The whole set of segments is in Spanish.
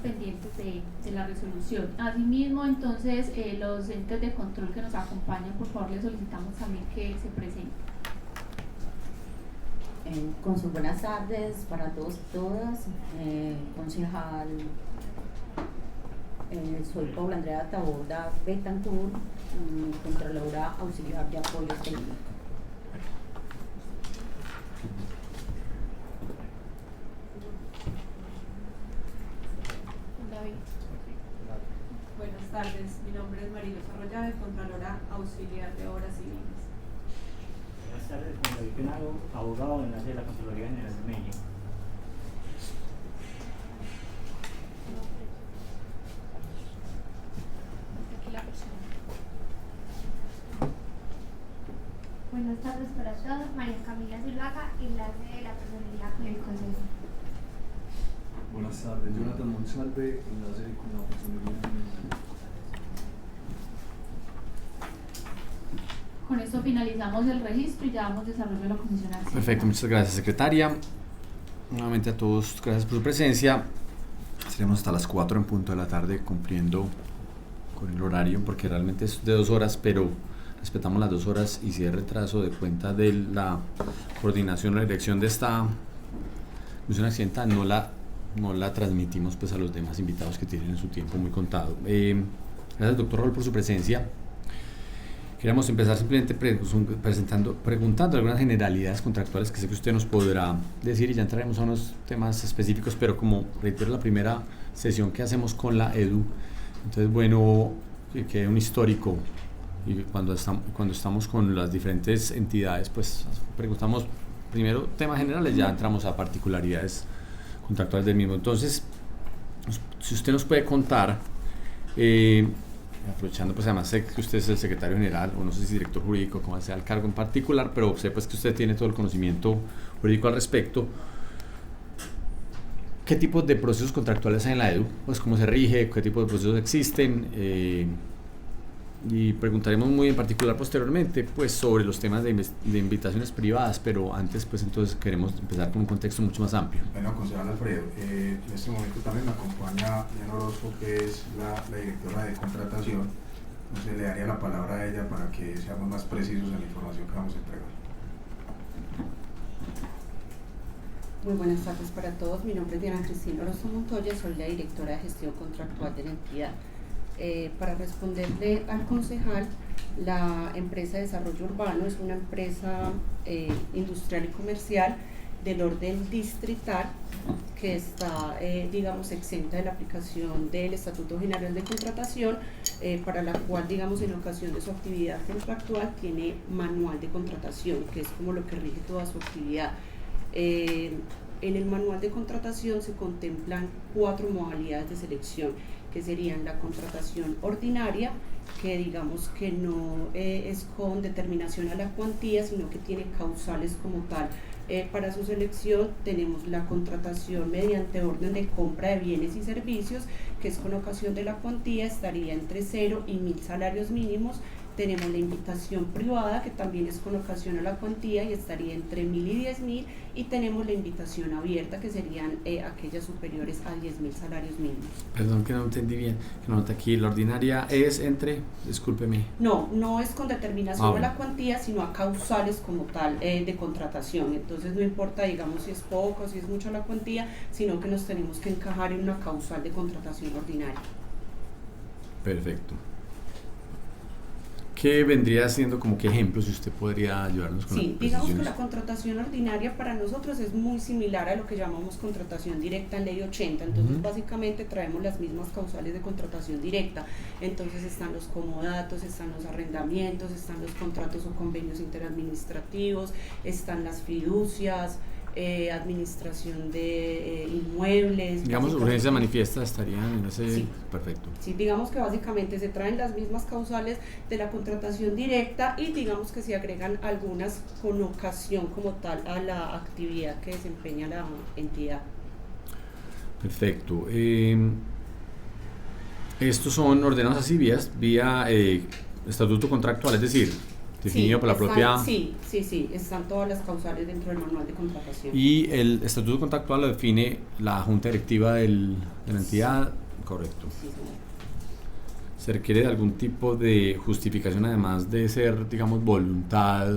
pendientes de la resolución. Asimismo, entonces, los entes de control que nos acompañan, por favor, les solicitamos también que se presenten. Con sus buenas tardes para todos y todas. Concejal, soy Paula Andrea Taboada Betancourt, Contralora Auxiliar de Apoyo Técnico. Buenas tardes, mi nombre es Marilo Arroyave, Contralora Auxiliar de Obras Civiles. Buenas tardes, Juan David Penado, abogado en la de la Contraloría General de Medellín. Buenas tardes para todos, María Camila Zuluaga, enlace de la personalidad con el Consejo. Buenas tardes, Jonathan Monsalve, enlace con la personalidad. Con esto finalizamos el registro y ya damos desarrollo a la comisión accionista. Perfecto, muchas gracias, secretaria. Nuevamente a todos, gracias por su presencia. Estaremos hasta las 4 en punto de la tarde cumpliendo con el horario, porque realmente es de 2 horas, pero respetamos las 2 horas y si hay retraso de cuenta de la coordinación o la dirección de esta comisión accidental, no la transmitimos pues a los demás invitados que tienen su tiempo muy contado. Gracias, doctor Rol, por su presencia. Queríamos empezar simplemente preguntando algunas generalidades contractuales que sé que usted nos podrá decir y ya entraremos a unos temas específicos, pero como reitero la primera sesión que hacemos con la EDU, entonces bueno, que quede un histórico y cuando estamos con las diferentes entidades pues preguntamos primero temas generales, ya entramos a particularidades contractuales del mismo. Entonces, si usted nos puede contar, aprovechando pues además sé que usted es el secretario general o no sé si director jurídico, como sea el cargo en particular, pero sé pues que usted tiene todo el conocimiento jurídico al respecto. ¿Qué tipos de procesos contractuales hay en la EDU? Pues cómo se rige, qué tipo de procesos existen, y preguntaremos muy en particular posteriormente pues sobre los temas de invitaciones privadas, pero antes pues entonces queremos empezar con un contexto mucho más amplio. Bueno, concejal Alfredo, en este momento también me acompaña Diana Orozco, que es la directora de contratación. Entonces le daría la palabra a ella para que seamos más precisos en la información que vamos a entregar. Muy buenas tardes para todos, mi nombre es Diana Cristina Orozco Montoya, soy la directora de gestión contractual de la entidad. Para responderle al concejal, la empresa de desarrollo urbano es una empresa industrial y comercial del orden distrital que está, digamos, exenta de la aplicación del Estatuto General de Contratación, para la cual, digamos, en ocasión de su actividad contractual tiene manual de contratación, que es como lo que rige toda su actividad. En el manual de contratación se contemplan 4 modalidades de selección, que serían la contratación ordinaria, que digamos que no es con determinación a la cuantía, sino que tiene causales como tal. Para su selección tenemos la contratación mediante orden de compra de bienes y servicios, que es con ocasión de la cuantía, estaría entre 0 y 1000 salarios mínimos. Tenemos la invitación privada, que también es con ocasión a la cuantía y estaría entre 1000 y 10000, y tenemos la invitación abierta, que serían aquellas superiores a 10.000 salarios mínimos. Perdón que no entendí bien, que no nota aquí, la ordinaria es entre, discúlpeme. No es con determinación a la cuantía, sino a causales como tal de contratación. Entonces no importa, digamos, si es poco o si es mucho la cuantía, sino que nos tenemos que encajar en una causal de contratación ordinaria. Perfecto. ¿Qué vendría siendo como que ejemplo, si usted podría ayudarnos con Sí, digamos que la contratación ordinaria para nosotros es muy similar a lo que llamamos contratación directa en Ley 80, entonces básicamente traemos las mismas causales de contratación directa. Entonces están los comodatos, están los arrendamientos, están los contratos o convenios interadministrativos, están las fiducias, administración de inmuebles. Digamos, urgencia manifiesta estarían en ese... Sí. Perfecto. Sí, digamos que básicamente se traen las mismas causales de la contratación directa y digamos que se agregan algunas con ocasión como tal a la actividad que desempeña la entidad. Perfecto. Estos son ordenados así vía estatuto contractual, es decir, definido por la propia... Sí, están todas las causales dentro del manual de contratación. Y el estatuto contractual lo define la junta directiva de la entidad, correcto. Sí, señor. ¿Se requiere de algún tipo de justificación, además de ser, digamos, voluntad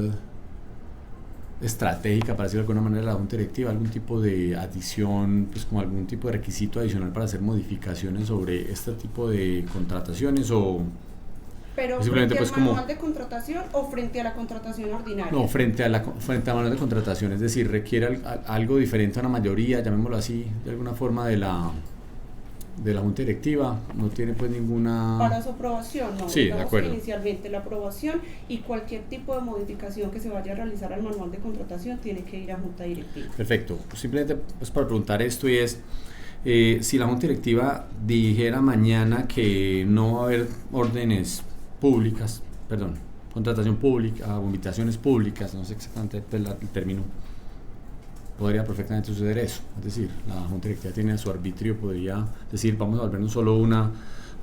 estratégica, para decirlo de alguna manera, la junta directiva, algún tipo de adición, pues como algún tipo de requisito adicional para hacer modificaciones sobre este tipo de contrataciones o... Pero simplemente frente pues al como manual de contratación o frente a la contratación ordinaria. no, frente al manual de contratación, es decir, requiere algo diferente a una mayoría, llamémoslo así, de alguna forma de la junta directiva, no tiene pues ninguna... Para su aprobación, no. Sí, de Digamos acuerdo. que inicialmente la aprobación y cualquier tipo de modificación que se vaya a realizar al manual de contratación tiene que ir a junta directiva. Perfecto, simplemente pues para preguntar esto y es si la junta directiva dijera mañana que no va a haber órdenes públicas, perdón, contratación pública o invitaciones públicas, no sé exactamente el término, podría perfectamente suceder eso, es decir, la junta directiva tiene su arbitrio, podría decir vamos a volvernos solo una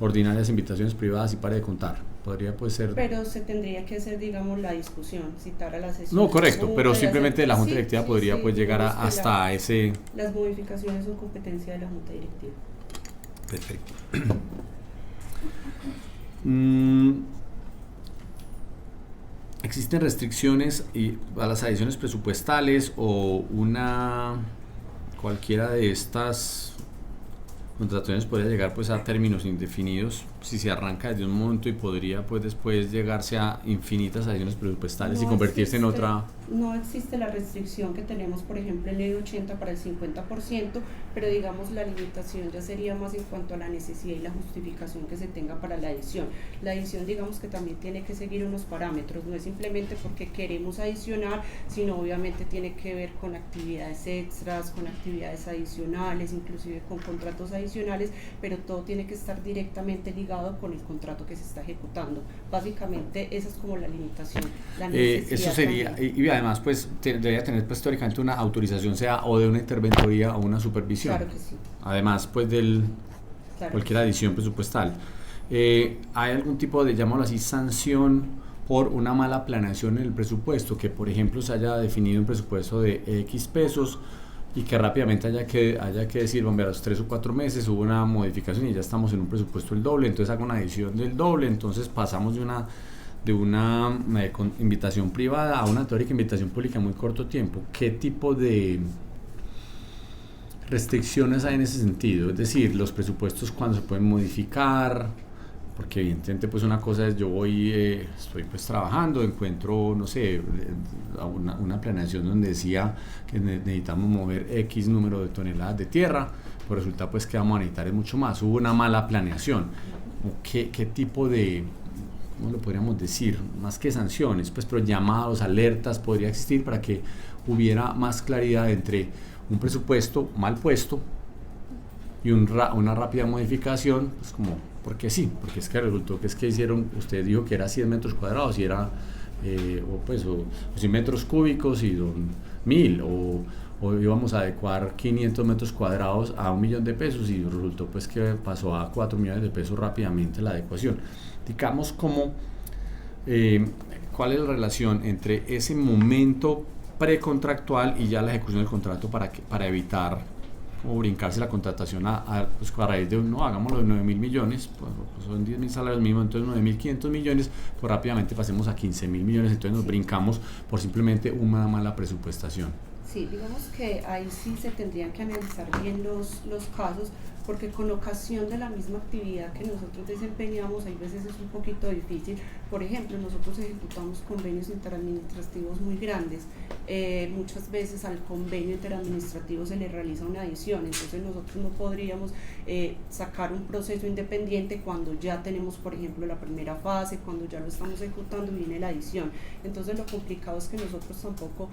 ordinarias invitaciones privadas y pare de contar, podría pues ser... Pero se tendría que hacer, digamos, la discusión, citar a la sesión. No, correcto, pero simplemente la junta Sí, directiva sí, podría sí, pues llegar digamos que hasta ese... Las modificaciones son competencia de la junta directiva. Perfecto. ¿Existen restricciones a las adiciones presupuestales o cualquiera de estas contrataciones podría llegar pues a términos indefinidos si se arranca desde un monto y podría pues después llegarse a infinitas adiciones presupuestales y convertirse en otra? No existe la restricción que tenemos, por ejemplo, en ley 80 para el 50%, pero digamos la limitación ya sería más en cuanto a la necesidad y la justificación que se tenga para la adición. La adición, digamos que también tiene que seguir unos parámetros, no es simplemente porque queremos adicionar, sino obviamente tiene que ver con actividades extras, con actividades adicionales, inclusive con contratos adicionales, pero todo tiene que estar directamente ligado con el contrato que se está ejecutando. Básicamente esa es como la limitación, la necesidad. Eso sería, también. y además pues debería tener pues teóricamente una autorización, sea o de una interventoría o una supervisión. Claro que sí. Además pues Claro cualquier que sí. adición presupuestal. ¿Hay algún tipo de, llamémoslo así, sanción por una mala planeación en el presupuesto? Que por ejemplo se haya definido un presupuesto de X pesos y que rápidamente haya que decir, bueno, a los 3 o 4 meses hubo una modificación y ya estamos en un presupuesto del doble, entonces hago una adición del doble, entonces pasamos de una invitación privada a una teórica invitación pública en muy corto tiempo. ¿Qué tipo de restricciones hay en ese sentido? Es decir, los presupuestos cuando se pueden modificar, porque evidentemente pues una cosa es yo estoy pues trabajando, encuentro, no sé, una planeación donde decía que necesitamos mover X número de toneladas de tierra, pues resulta pues que vamos a necesitar mucho más, hubo una mala planeación. ¿Qué tipo de, cómo lo podríamos decir, más que sanciones, pues pero llamados, alertas podría existir para que hubiera más claridad entre un presupuesto mal puesto y una rápida modificación, pues como, porque sí, porque es que resultó que usted dijo que era 100 metros cuadrados y era, o 100 metros cúbicos y 1000, o íbamos a adecuar 500 metros cuadrados a 1 millón de pesos y resultó pues que pasó a 4 millones de pesos rápidamente la adecuación. Digamos como, ¿cuál es la relación entre ese momento precontractual y ya la ejecución del contrato para evitar o brincarse la contratación pues a raíz de no, hagámoslo de 9.000 millones, pues son 10.000 salarios mínimos, entonces 9.500 millones, pues rápidamente pasemos a 15.000 millones, entonces nos brincamos por simplemente una mala presupuestación? Sí, digamos que ahí sí se tendrían que analizar bien los casos, porque con ocasión de la misma actividad que nosotros desempeñamos, hay veces es un poquito difícil. Por ejemplo, nosotros ejecutamos convenios interadministrativos muy grandes, muchas veces al convenio interadministrativo se le realiza una adición, entonces nosotros no podríamos sacar un proceso independiente cuando ya tenemos, por ejemplo, la primera fase, cuando ya lo estamos ejecutando y viene la adición. Entonces lo complicado es que nosotros tampoco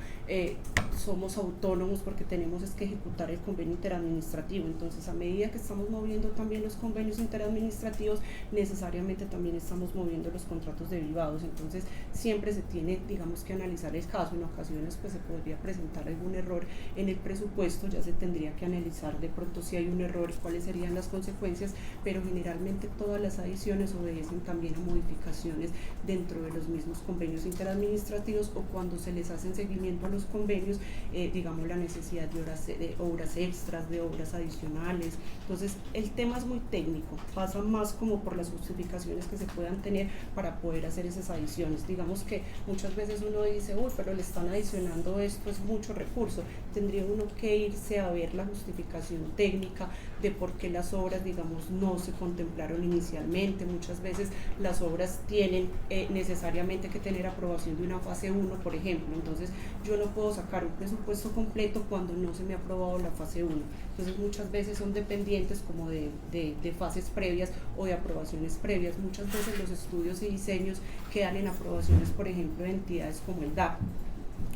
somos autónomos porque tenemos que ejecutar el convenio interadministrativo, entonces a medida que estamos moviendo también los convenios interadministrativos, necesariamente también estamos moviendo los contratos derivados. Entonces siempre se tiene, digamos, que analizar el caso. En ocasiones pues se podría presentar algún error en el presupuesto, ya se tendría que analizar de pronto si hay un error, cuáles serían las consecuencias, pero generalmente todas las adiciones obedecen también a modificaciones dentro de los mismos convenios interadministrativos, o cuando se les hacen seguimiento a los convenios, digamos, la necesidad de obras extras, de obras adicionales. Entonces el tema es muy técnico, pasa más como por las justificaciones que se puedan tener para poder hacer esas adiciones. Digamos que muchas veces uno dice, uy, pero le están adicionando esto, es mucho recurso. Tendría uno que irse a ver la justificación técnica de por qué las obras, digamos, no se contemplaron inicialmente. Muchas veces las obras tienen necesariamente que tener aprobación de una fase 1, por ejemplo. Entonces yo no puedo sacar un presupuesto completo cuando no se me ha aprobado la fase 1. Entonces muchas veces son dependientes como de fases previas o de aprobaciones previas. Muchas veces los estudios y diseños quedan en aprobaciones, por ejemplo, de entidades como el DAP.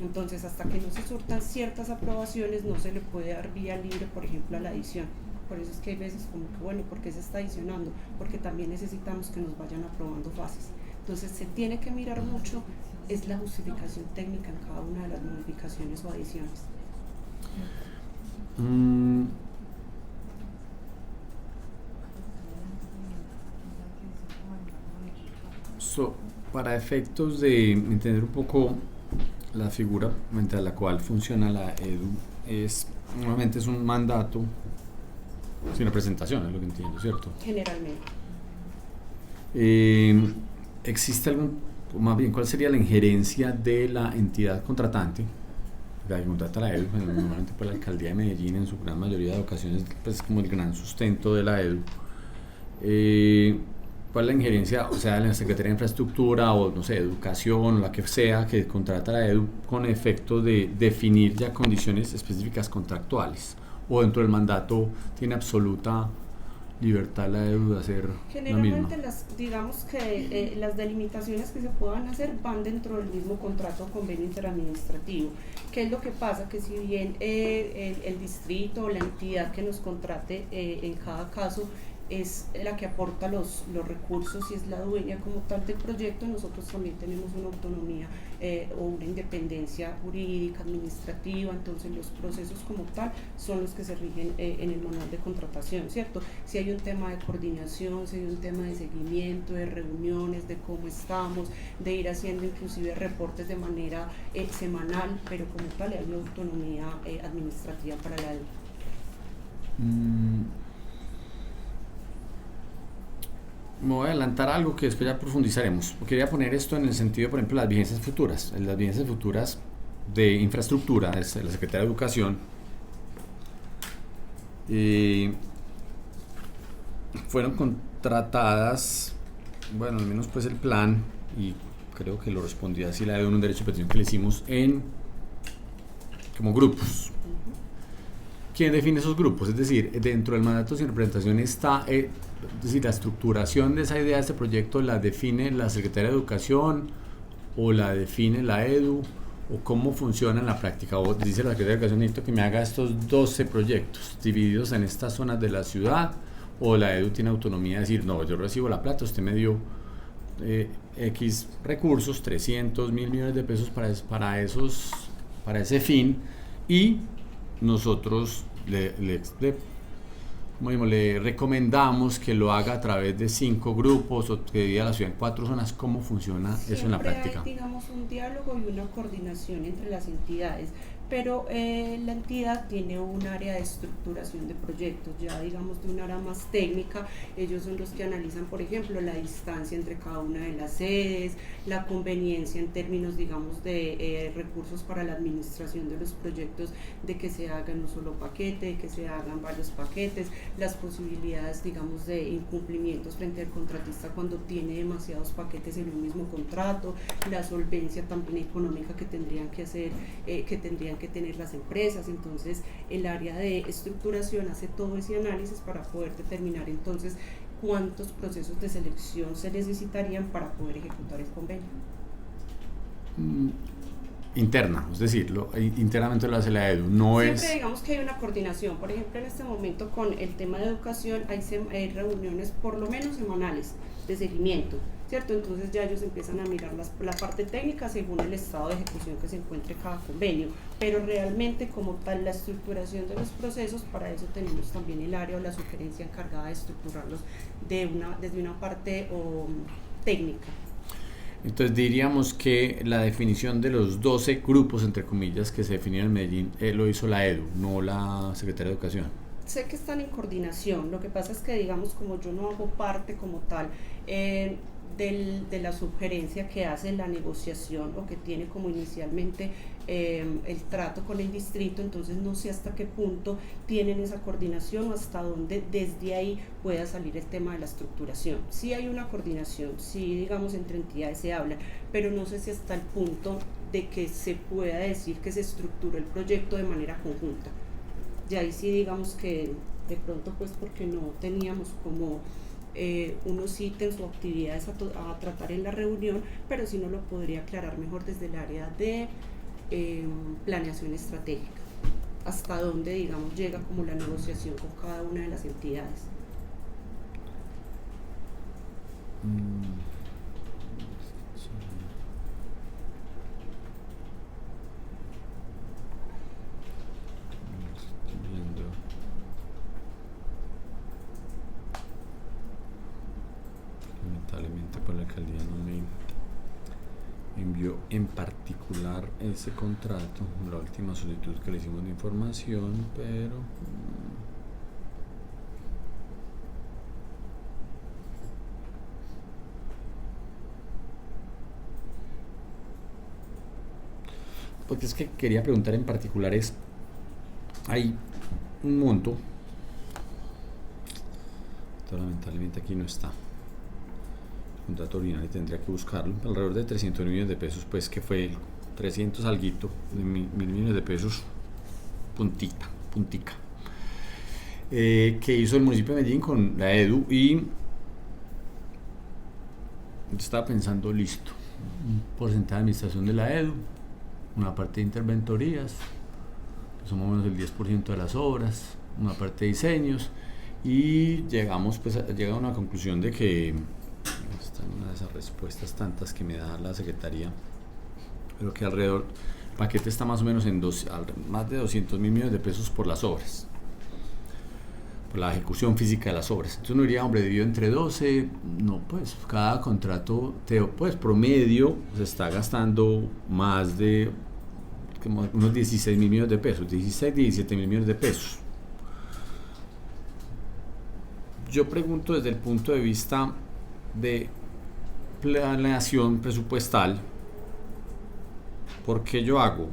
Entonces hasta que no se surtan ciertas aprobaciones no se le puede dar vía libre, por ejemplo, a la adición. Por eso es que hay veces como que, bueno, ¿por qué se está adicionando? Porque también necesitamos que nos vayan aprobando fases. Entonces se tiene que mirar mucho, es la justificación técnica en cada una de las modificaciones o adiciones. Para efectos de entender un poco la figura mediante la cual funciona la EDU, normalmente es un mandato sin representación, es lo que entiendo, ¿cierto? Generalmente. ¿Existe más bien, cuál sería la injerencia de la entidad contratante, la que contrata la EDU? Normalmente pues la Alcaldía de Medellín en su gran mayoría de ocasiones pues como el gran sustento de la EDU. ¿Cuál es la injerencia, o sea, la Secretaría de Infraestructura o, no sé, Educación o la que sea que contrata la EDU con efecto de definir ya condiciones específicas contractuales? ¿O dentro del mandato tiene absoluta libertad la EDU de hacer la misma? Generalmente digamos que las delimitaciones que se puedan hacer van dentro del mismo contrato o convenio interadministrativo. ¿Qué es lo que pasa? Que si bien el distrito o la entidad que nos contrate en cada caso es la que aporta los recursos y es la dueña como tal del proyecto, nosotros también tenemos una autonomía o una independencia jurídica, administrativa. Entonces los procesos como tal son los que se rigen en el manual de contratación, ¿cierto? Si hay un tema de coordinación, si hay un tema de seguimiento, de reuniones, de cómo estamos, de ir haciendo inclusive reportes de manera semanal, pero como tal hay una autonomía administrativa para la EDU. Me voy a adelantar algo que después ya profundizaremos. Quería poner esto en el sentido, por ejemplo, de las vigencias futuras. En las vigencias futuras de infraestructura, de la Secretaría de Educación, fueron contratadas, bueno, al menos pues el plan, y creo que lo respondía así la EDU en un derecho de petición que le hicimos, como grupos. ¿Quién define esos grupos? Es decir, dentro del mandato sin representación está, es decir, la estructuración de esa idea, de este proyecto, ¿la define la Secretaría de Educación o la define la EDU? ¿O cómo funciona en la práctica? O dice la Secretaría de Educación, necesito que me haga estos 12 proyectos divididos en estas zonas de la ciudad, o la EDU tiene autonomía de decir, no, yo recibo la plata, usted me dio X recursos, 300.000 millones de pesos para ese fin, y nosotros le recomendamos que lo haga a través de 5 grupos o que divida la ciudad en 4 zonas. ¿Cómo funciona eso en la práctica? Hay, digamos, un diálogo y una coordinación entre las entidades, pero la entidad tiene un área de estructuración de proyectos, ya digamos de un área más técnica. Ellos son los que analizan, por ejemplo, la distancia entre cada una de las sedes, la conveniencia en términos, digamos, de recursos para la administración de los proyectos, de que se haga en un solo paquete, de que se hagan varios paquetes, las posibilidades, digamos, de incumplimientos frente al contratista cuando tiene demasiados paquetes en un mismo contrato, la solvencia también económica que tendrían que hacer, que tener las empresas. Entonces el área de estructuración hace todo ese análisis para poder determinar entonces cuántos procesos de selección se necesitarían para poder ejecutar el convenio. interna, es decir, internamente lo hace la EDU, no Siempre es... digamos que hay una coordinación. Por ejemplo, en este momento con el tema de educación hay reuniones por lo menos semanales de seguimiento, ¿cierto? Entonces ya ellos empiezan a mirar la parte técnica según el estado de ejecución que se encuentre cada convenio, pero realmente como tal la estructuración de los procesos, para eso tenemos también el área o la sugerencia encargada de estructurarlos desde una parte técnica. Entonces diríamos que la definición de los 12 grupos, entre comillas, que se definieron en Medellín, lo hizo la EDU, no la Secretaría de Educación. Sé que están en coordinación, lo que pasa es que digamos como yo no hago parte como tal de la sugerencia que hace la negociación o que tiene como inicialmente el trato con el distrito, entonces no sé hasta qué punto tienen esa coordinación o hasta dónde desde ahí pueda salir el tema de la estructuración. Sí hay una coordinación, sí digamos entre entidades se habla, pero no sé si hasta el punto de que se pueda decir que se estructuró el proyecto de manera conjunta. Y ahí sí digamos que de pronto pues porque no teníamos como unos ítems o actividades a tratar en la reunión, pero sí nos lo podría aclarar mejor desde el área de planeación estratégica, hasta dónde digamos llega como la negociación con cada una de las entidades. Lamentablemente por la alcaldía no me envió en particular ese contrato, la última solicitud que le hicimos de información, pero porque es que quería preguntar en particular hay un monto, lamentablemente aquí no está contrato original y tendría que buscarlo, alrededor de 300 millones de pesos, pues que fue 300 alguito de mil millones de pesos puntica que hizo el municipio de Medellín con la EDU, y estaba pensando, listo, un porcentaje de administración de la EDU, una parte de interventorías, que son más o menos el 10% de las obras, una parte de diseños, y llegamos llega a una conclusión de que esta es una de esas respuestas tantas que me da la Secretaría, pero que alrededor, el paquete está más o menos en más de 200 mil millones de pesos por las obras, por la ejecución física de las obras. Entonces uno diría, hombre, dividido entre 12, no, pues cada contrato pues promedio se está gastando más de como unos 16 mil millones de pesos, 16, 17 mil millones de pesos. Yo pregunto desde el punto de vista de planeación presupuestal, porque yo hago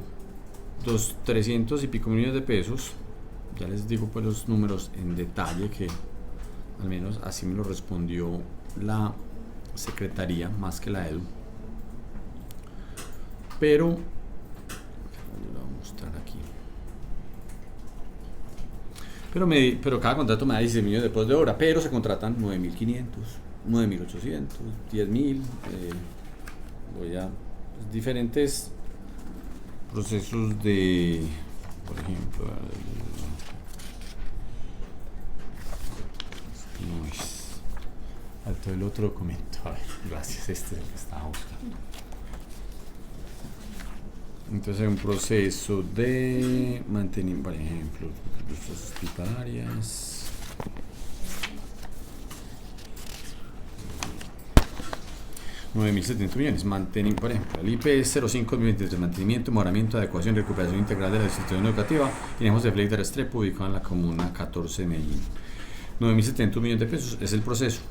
300 y pico millones de pesos, ya les digo pues los números en detalle, que al menos así me lo respondió la Secretaría más que la EDU, pero lo voy a mostrar aquí. Pero cada contrato me da 16 millones de pesos de obra, pero se contratan 9.500, 9.800, 10.000, diferentes procesos de, por ejemplo, no es alto el otro documento, a ver, gracias, este es el que estaba buscando. Entonces hay un proceso de mantenimiento, por ejemplo, luces hospitalarias, $9.700 millones, por ejemplo, el IPS 05-2023, mantenimiento, mejoramiento, adecuación y recuperación integral de la institución educativa, tenemos de Fleita Restrepo, ubicado en la comuna 14 de Medellín. 9.700 millones de pesos es el proceso.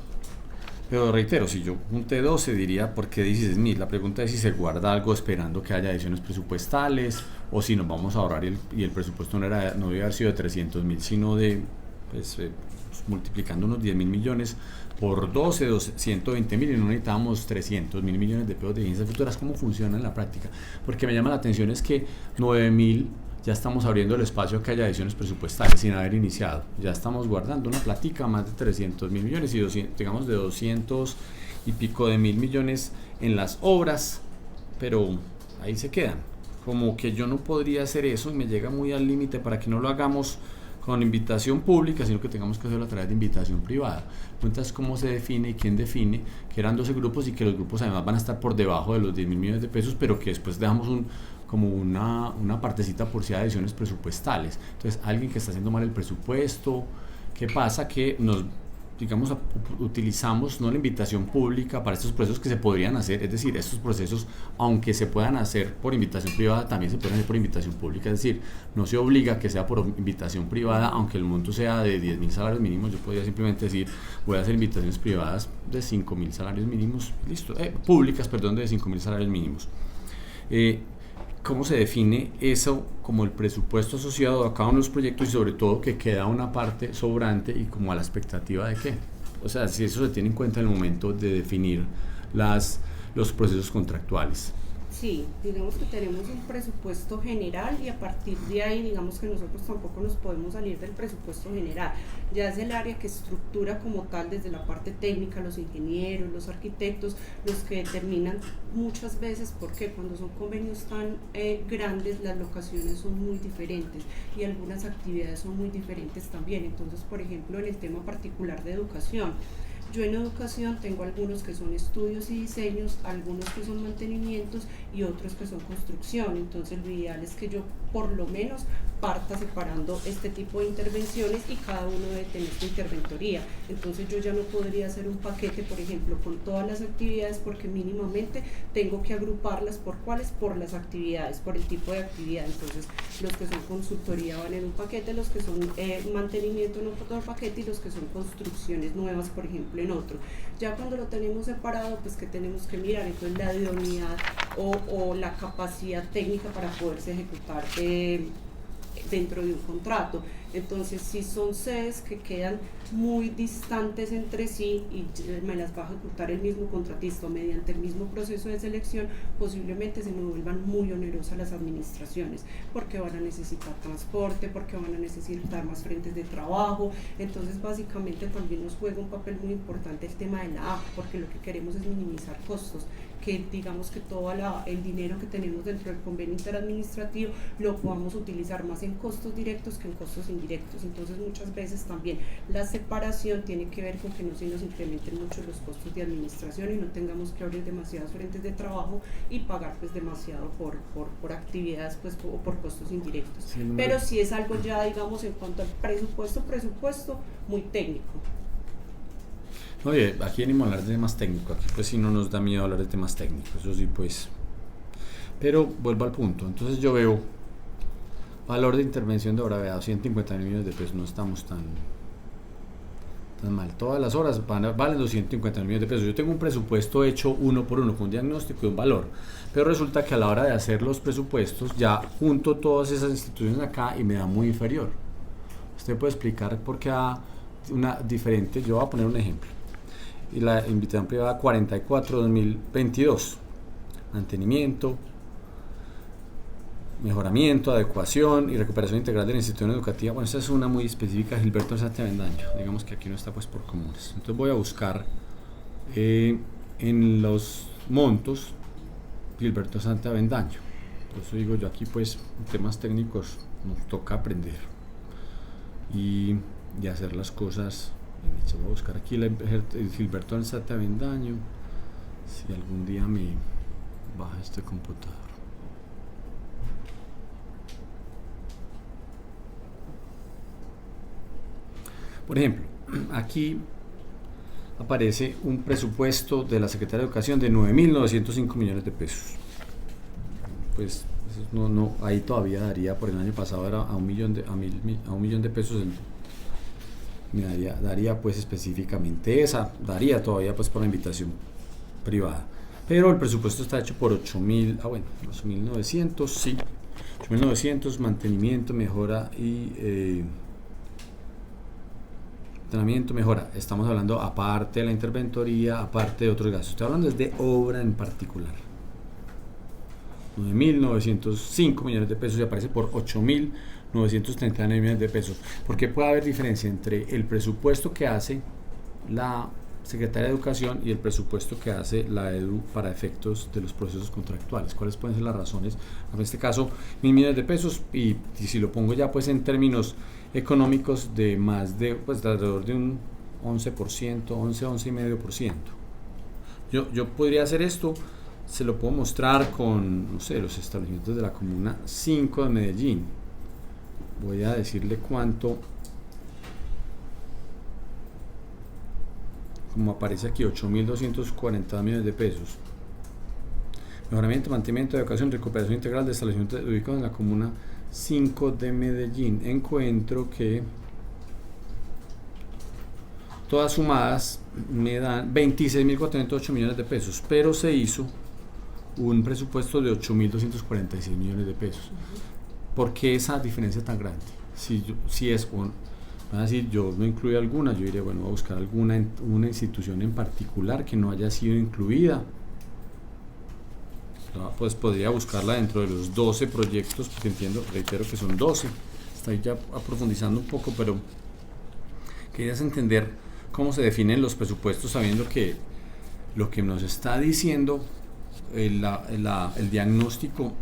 Pero reitero, si yo junté 12, diría, ¿por qué 16.000? La pregunta es si se guarda algo esperando que haya adiciones presupuestales, o si nos vamos a ahorrar y el presupuesto no debe haber sido de 300.000, sino de, multiplicando unos 10.000 millones por 12, 120.000, y no necesitamos 300.000 millones de pesos de ciencias futuras. ¿Cómo funciona en la práctica? Porque me llama la atención es que 9.000 ya estamos abriendo el espacio a que haya adiciones presupuestales sin haber iniciado. Ya estamos guardando una platica más de 300.000 millones y 200, digamos de 200 y pico de mil millones en las obras, pero ahí se quedan. como que yo no podría hacer eso y me llega muy al límite para que no lo hagamos con invitación pública, sino que tengamos que hacerlo a través de invitación privada. Entonces, ¿cómo se define y quién define que eran 12 grupos y que los grupos además van a estar por debajo de los 10.000 millones de pesos, pero que después dejamos como una partecita por si hay adiciones presupuestales? Entonces, alguien que está haciendo mal el presupuesto, ¿qué pasa? Que nos, digamos, utilizamos no la invitación pública para estos procesos que se podrían hacer, es decir, estos procesos, aunque se puedan hacer por invitación privada, también se pueden hacer por invitación pública, es decir, no se obliga que sea por invitación privada, aunque el monto sea de 10.000 salarios mínimos. Yo podría simplemente decir, voy a hacer invitaciones privadas de 5.000 salarios mínimos, listo, públicas, perdón, de 5.000 salarios mínimos. ¿Cómo se define eso como el presupuesto asociado a cada uno de los proyectos y sobre todo que queda una parte sobrante y como a la expectativa de qué? O sea, si eso se tiene en cuenta en el momento de definir los procesos contractuales. Sí, digamos que tenemos un presupuesto general y a partir de ahí digamos que nosotros tampoco nos podemos salir del presupuesto general. Ya es el área que estructura como tal desde la parte técnica, los ingenieros, los arquitectos, los que determinan muchas veces, porque cuando son convenios tan grandes las locaciones son muy diferentes y algunas actividades son muy diferentes también. Entonces, por ejemplo, en el tema particular de educación, yo en educación tengo algunos que son estudios y diseños, algunos que son mantenimientos y otros que son construcción. Entonces lo ideal es que yo por lo menos parta separando este tipo de intervenciones y cada uno debe tener su interventoría. Entonces yo ya no podría hacer un paquete, por ejemplo, con todas las actividades, porque mínimamente tengo que agruparlas por cuáles, por las actividades, por el tipo de actividad. Entonces los que son consultoría van en un paquete, los que son mantenimiento en otro paquete y los que son construcciones nuevas, por ejemplo, en otro. Ya cuando lo tenemos separado, pues que tenemos que mirar entonces la idoneidad o la capacidad técnica para poderse ejecutar dentro de un contrato. Entonces, si son sedes que quedan muy distantes entre sí y me las va a ejecutar el mismo contratista mediante el mismo proceso de selección, posiblemente se me vuelvan muy onerosas las administraciones, porque van a necesitar transporte, porque van a necesitar más frentes de trabajo. Entonces, básicamente también nos juega un papel muy importante el tema de la AFA, porque lo que queremos es minimizar costos, que digamos que todo el dinero que tenemos dentro del convenio interadministrativo lo podamos utilizar más en costos directos que en costos indirectos. Entonces muchas veces también la separación tiene que ver con que no se nos incrementen mucho los costos de administración y no tengamos que abrir demasiados frentes de trabajo y pagar pues demasiado por actividades pues o por costos indirectos. Sí, pero si es algo ya digamos en cuanto al presupuesto muy técnico. Oye, aquí venimos a hablar de temas técnicos, aquí pues sí no nos da miedo hablar de temas técnicos, eso sí pues, pero vuelvo al punto. Entonces yo veo valor de intervención de hora, 250 millones de pesos, no estamos tan mal, todas las horas valen 250 millones de pesos. Yo tengo un presupuesto hecho uno por uno con un diagnóstico y un valor, pero resulta que a la hora de hacer los presupuestos ya junto todas esas instituciones acá y me da muy inferior. Usted puede explicar por qué da una diferente. Yo voy a poner un ejemplo. Y la invitación privada 44-2022, mantenimiento, mejoramiento, adecuación y recuperación integral de la institución educativa. Bueno, esta es una muy específica, Gilberto Santa Avendaño, digamos que aquí no está pues por comunes. Entonces voy a buscar en los montos Gilberto Santa Avendaño. Por eso digo yo aquí pues temas técnicos nos toca aprender y hacer las cosas. Voy a buscar aquí el Gilberto Santa Avendaño, si algún día me baja este computador. Por ejemplo, aquí aparece un presupuesto de la Secretaría de Educación de 9.905 millones de pesos. Pues no, ahí todavía daría, por el año pasado era a un millón de pesos me daría pues específicamente esa, daría todavía pues por la invitación privada, pero el presupuesto está hecho por 8.900, sí, 8.900, mantenimiento, mejora y entrenamiento, mejora. Estamos hablando aparte de la interventoría, aparte de otros gastos, estoy hablando de obra en particular. 9.905 millones de pesos y aparece por 8.939 millones de pesos. ¿Por qué puede haber diferencia entre el presupuesto que hace la Secretaría de Educación y el presupuesto que hace la EDU para efectos de los procesos contractuales. ¿Cuáles pueden ser las razones? En este caso, 1.000 millones de pesos y si lo pongo ya pues en términos económicos de más de, pues de alrededor de un 11%, 11,5%. Yo podría hacer esto, se lo puedo mostrar con, no sé, los establecimientos de la Comuna 5 de Medellín. Voy a decirle cuánto, como aparece aquí, 8.240 millones de pesos. Mejoramiento, mantenimiento, educación, recuperación integral de establecimientos ubicados en la Comuna 5 de Medellín. Encuentro que todas sumadas me dan 26.408 millones de pesos, pero se hizo un presupuesto de 8.246 millones de pesos. ¿Por qué esa diferencia tan grande? Si es un, van a decir, yo no incluyo alguna, yo diría, bueno, voy a buscar una institución en particular que no haya sido incluida. Pues podría buscarla dentro de los 12 proyectos, porque entiendo, reitero que son 12. Estoy ya profundizando un poco, pero querías entender cómo se definen los presupuestos, sabiendo que lo que nos está diciendo el diagnóstico,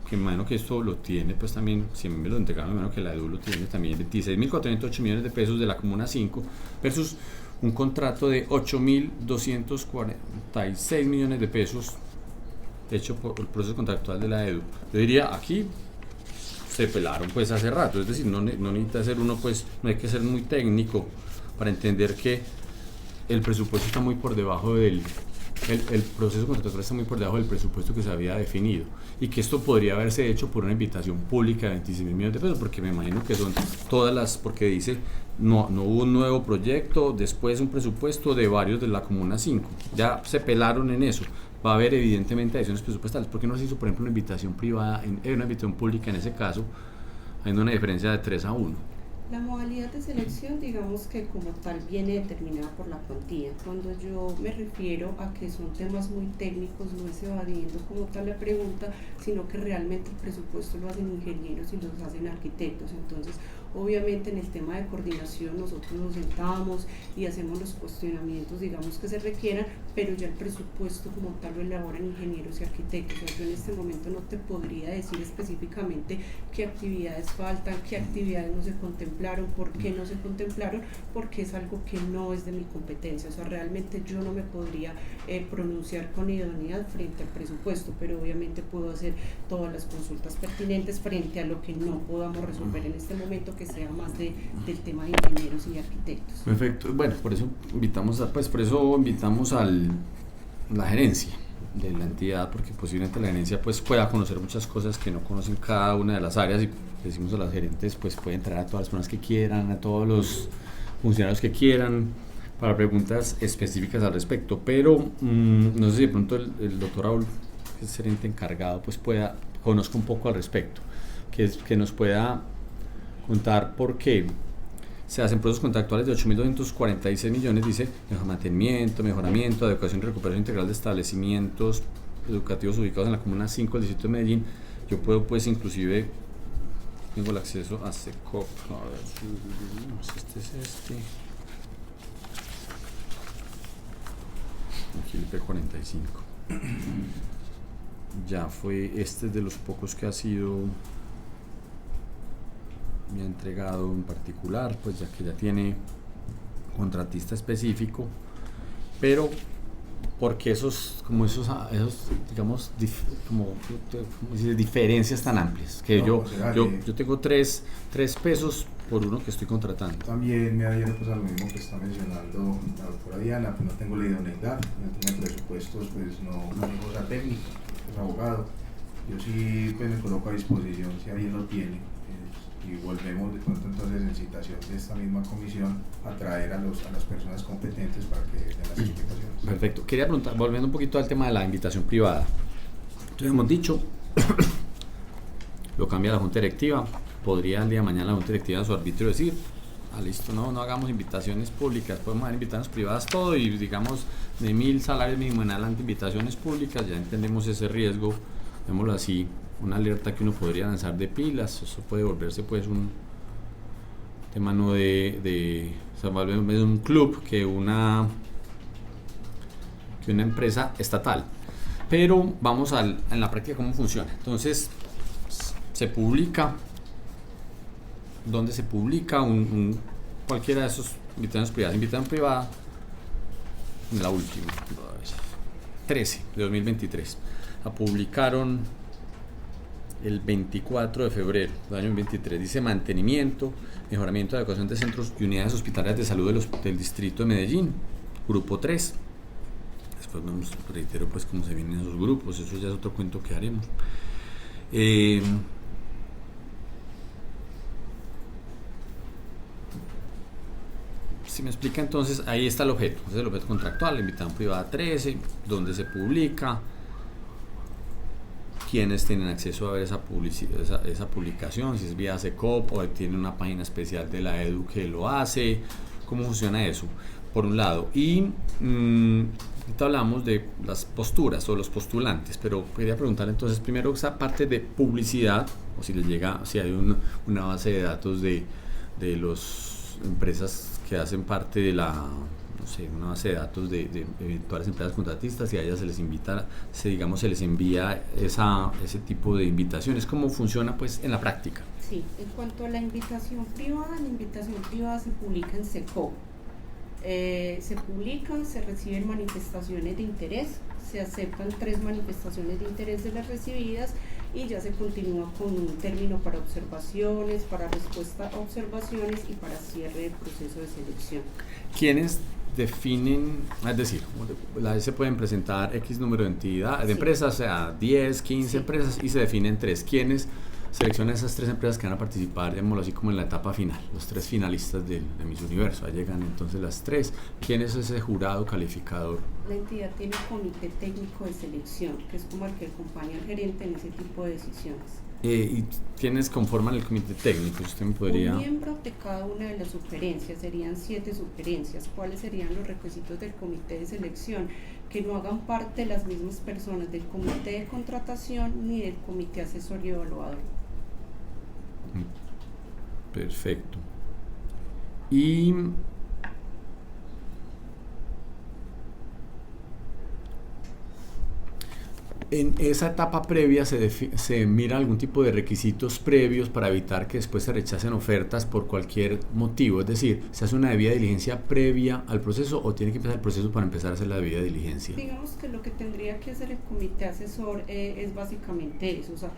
que me imagino que esto lo tiene, pues también, si me lo entregaron, me imagino que la EDU lo tiene también, 26.408 millones de pesos de la Comuna 5 versus un contrato de 8.246 millones de pesos hecho por el proceso contractual de la EDU. Yo diría, aquí se pelaron pues hace rato, es decir, no necesita ser uno, pues no hay que ser muy técnico para entender que el presupuesto está muy por debajo del el proceso contractual está muy por debajo del presupuesto que se había definido y que esto podría haberse hecho por una invitación pública de 26.000 millones de pesos, porque me imagino que son todas las, porque dice no hubo un nuevo proyecto, después un presupuesto de varios de la Comuna 5, ya se pelaron en eso. Va a haber evidentemente adiciones presupuestales. ¿Por qué no se hizo, por ejemplo, una invitación privada, una invitación pública en ese caso, habiendo una diferencia de 3-1? La modalidad de selección, digamos que como tal, viene determinada por la cuantía. Cuando yo me refiero a que son temas muy técnicos, no es evadiendo como tal la pregunta, sino que realmente el presupuesto lo hacen ingenieros y lo hacen arquitectos. Entonces, obviamente en el tema de coordinación nosotros nos sentamos y hacemos los cuestionamientos, digamos, que se requieran, pero ya el presupuesto como tal lo elaboran ingenieros y arquitectos. O sea, yo en este momento no te podría decir específicamente qué actividades faltan, qué actividades no se contemplaron, por qué no se contemplaron, porque es algo que no es de mi competencia. O sea, realmente yo no me podría pronunciar con idoneidad frente al presupuesto, pero obviamente puedo hacer todas las consultas pertinentes frente a lo que no podamos resolver en este momento, que sea más del tema de ingenieros y arquitectos. Perfecto. Bueno, por eso invitamos a la gerencia de la entidad, porque posiblemente la gerencia pues pueda conocer muchas cosas que no conocen cada una de las áreas, y decimos a las gerentes pues pueden traer a todas las personas que quieran, a todos los funcionarios que quieran para preguntas específicas al respecto, pero no sé si de pronto el doctor Raúl, que es gerente encargado, pues conozca un poco al respecto, que nos pueda contar por qué se hacen procesos contractuales de 8.246 millones, dice, mantenimiento, mejoramiento, adecuación y recuperación integral de establecimientos educativos ubicados en la Comuna 5 del distrito de Medellín. Yo puedo pues inclusive, tengo el acceso a SECOP, a ver, este es este, aquí el P45, ya fue, este es de los pocos que ha sido me ha entregado en particular, pues ya que ya tiene contratista específico, pero porque esos digamos diferencias tan amplias que yo tengo tres pesos por uno que estoy contratando. También me adhiero pues a lo mismo que está mencionando la doctora Diana, pues no tengo la idoneidad, no tengo presupuestos, pues no tengo cosa técnica, es abogado. Yo sí pues me coloco a disposición si alguien lo tiene, y volvemos de pronto entonces en citación de esta misma comisión a traer a las personas competentes para que den las explicaciones. Perfecto. Quería preguntar, volviendo un poquito al tema de la invitación privada. Entonces hemos dicho, lo cambia la Junta Directiva, podría el día de mañana la Junta Directiva a su arbitrio decir, listo, no hagamos invitaciones públicas, podemos dar invitaciones privadas todo y digamos de 1.000 salarios mínimos en adelante invitaciones públicas, ya entendemos ese riesgo, vémoslo así, una alerta que uno podría lanzar de pilas, eso puede volverse pues un tema no de o sea, un club que una que una empresa estatal. Pero vamos en la práctica cómo funciona. Entonces, se publica, ¿dónde se publica? Cualquiera de esos invitaciones privadas. Invitación privada, la última, 13 de 2023. La publicaron el 24 de febrero del año 2023. Dice mantenimiento, mejoramiento de adecuación de centros y unidades hospitalarias de salud del distrito de Medellín, grupo 3. Después vemos, reitero, pues cómo se vienen esos grupos, eso ya es otro cuento que haremos. Si me explica, entonces ahí está el objeto. Ese es el objeto contractual, la invitación privada 13, donde se publica, quiénes tienen acceso a ver esa publicación, si es vía SECOP o tiene una página especial de la EDU que lo hace, cómo funciona eso, por un lado. Y ahorita hablamos de las posturas o los postulantes, pero quería preguntarle entonces primero esa parte de publicidad, o si les llega, si hay una base de datos de las empresas que hacen parte de una base de datos de eventuales empresas contratistas, y a ellas se les invita, se les envía ese tipo de invitaciones. ¿Cómo funciona pues en la práctica? Sí, en cuanto a la invitación privada se publica en SECOP. Se publican, se reciben manifestaciones de interés, se aceptan 3 manifestaciones de interés de las recibidas y ya se continúa con un término para observaciones, para respuesta a observaciones y para cierre del proceso de selección. ¿Quiénes definen, es decir, se pueden presentar X número de entidades, de empresas, o sea, 10, 15 empresas, y se definen 3? ¿Quiénes seleccionan esas 3 empresas que van a participar, digámoslo así, como en la etapa final? Los 3 finalistas de Miss Universo. Ahí llegan entonces las 3. ¿Quién es ese jurado calificador? La entidad tiene un comité técnico de selección, que es como el que acompaña al gerente en ese tipo de decisiones. ¿Y quiénes conforman el comité técnico? ¿Usted me podría...? Un miembro de cada una de las sugerencias, serían 7 sugerencias. ¿Cuáles serían los requisitos del comité de selección? Que no hagan parte las mismas personas del comité de contratación ni del comité asesor y evaluador. Perfecto. Y en esa etapa previa se mira algún tipo de requisitos previos para evitar que después se rechacen ofertas por cualquier motivo. Es decir, ¿se hace una debida diligencia previa al proceso o tiene que empezar el proceso para empezar a hacer la debida diligencia? Digamos que lo que tendría que hacer el comité asesor es básicamente eso, o sea,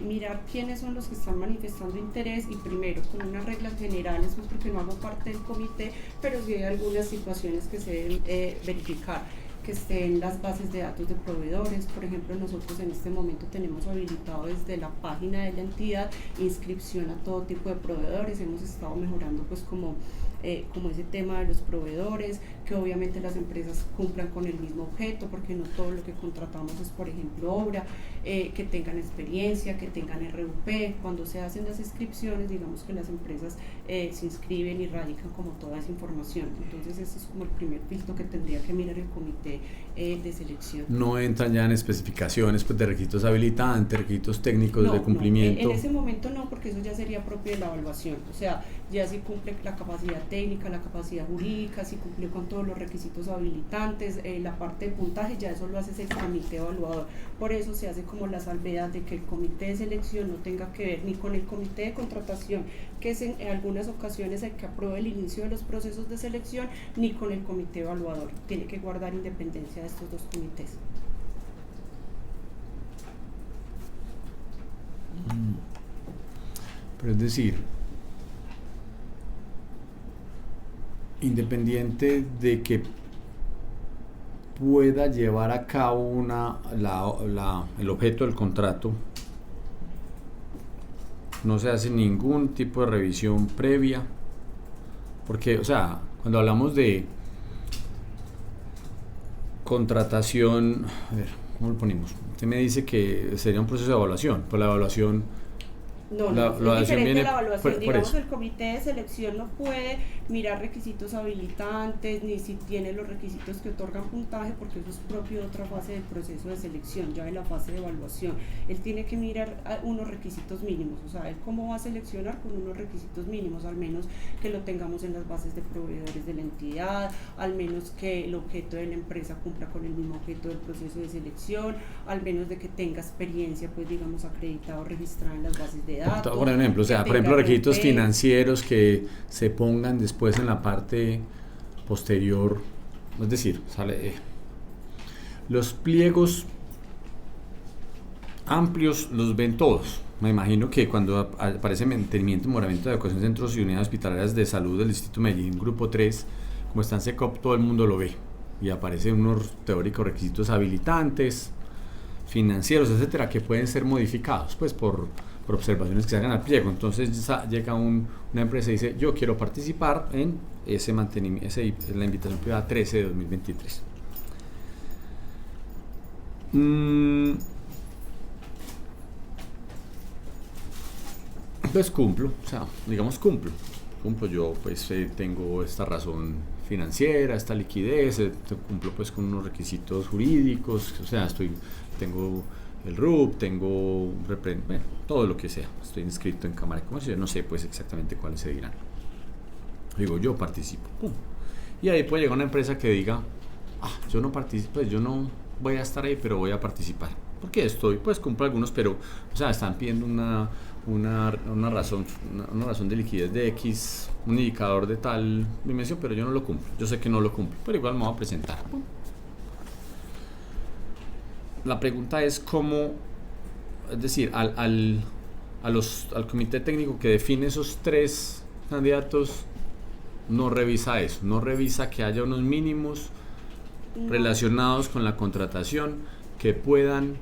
mirar quiénes son los que están manifestando interés y primero con unas reglas generales, pues porque no hago parte del comité, pero sí hay algunas situaciones que se deben verificar, que estén las bases de datos de proveedores. Por ejemplo, nosotros en este momento tenemos habilitado desde la página de la entidad inscripción a todo tipo de proveedores. Hemos estado mejorando pues como ese tema de los proveedores, que obviamente las empresas cumplan con el mismo objeto, porque no todo lo que contratamos es, por ejemplo, obra, que tengan experiencia, que tengan RUP. Cuando se hacen las inscripciones, digamos que las empresas se inscriben y radican como toda esa información. Entonces ese es como el primer filtro que tendría que mirar el comité de selección. No entran ya en especificaciones pues, de requisitos habilitantes, requisitos técnicos de cumplimiento. No, en ese momento no, porque eso ya sería propio de la evaluación. O sea, ya si cumple la capacidad técnica, la capacidad jurídica, si cumplió con todos los requisitos habilitantes, la parte de puntaje, ya eso lo hace el comité evaluador. Por eso se hace como la salvedad de que el comité de selección no tenga que ver ni con el comité de contratación, que es en algunas ocasiones el que aprueba el inicio de los procesos de selección, ni con el comité evaluador. Tiene que guardar independencia de estos 2 comités. Pero es decir, independiente de que pueda llevar a cabo el objeto del contrato, no se hace ningún tipo de revisión previa, porque, o sea, cuando hablamos de contratación, a ver, ¿cómo lo ponemos? Usted me dice que sería un proceso de evaluación, pues la evaluación No, La no, es evaluación diferente viene a la evaluación. por Digamos, eso. el comité de selección no puede mirar requisitos habilitantes, ni si tiene los requisitos que otorgan puntaje, porque eso es propio de otra fase del proceso de selección, ya en la fase de evaluación. Él tiene que mirar unos requisitos mínimos, o sea, él cómo va a seleccionar con unos requisitos mínimos, al menos que lo tengamos en las bases de proveedores de la entidad, al menos que el objeto de la empresa cumpla con el mismo objeto del proceso de selección, al menos de que tenga experiencia, pues digamos, acreditado, registrada en las bases de datos. Te voy a poner un ejemplo, o sea, por ejemplo, requisitos financieros que se pongan después en la parte posterior, es decir, los pliegos amplios los ven todos. Me imagino que cuando aparece mantenimiento, mejoramiento de adecuación de centros y unidades hospitalarias de salud del Distrito de Medellín, grupo 3, como está en SECOP, todo el mundo lo ve y aparecen unos teóricos requisitos habilitantes, financieros, etcétera, que pueden ser modificados pues por observaciones que se hagan al pliego. Entonces llega una empresa y dice: yo quiero participar en ese mantenimiento, la invitación privada 13 de 2023. Pues cumplo, o sea, digamos cumplo, yo pues tengo esta razón financiera, esta liquidez, cumplo pues con unos requisitos jurídicos, o sea, tengo el RUP, tengo bueno, todo lo que sea, estoy inscrito en Cámara de Comercio, yo no sé pues exactamente cuáles se dirán. Digo, yo participo, pum. Y ahí puede llegar una empresa que diga: yo no participo, pues yo no voy a estar ahí, pero voy a participar, porque pues cumplo algunos, pero, o sea, están pidiendo una razón de liquidez de X, un indicador de tal dimensión, pero yo no lo cumplo, yo sé que no lo cumplo, pero igual me voy a presentar. La pregunta es cómo, es decir, al comité técnico que define esos 3 candidatos, no revisa eso, no revisa que haya unos mínimos relacionados con la contratación que puedan,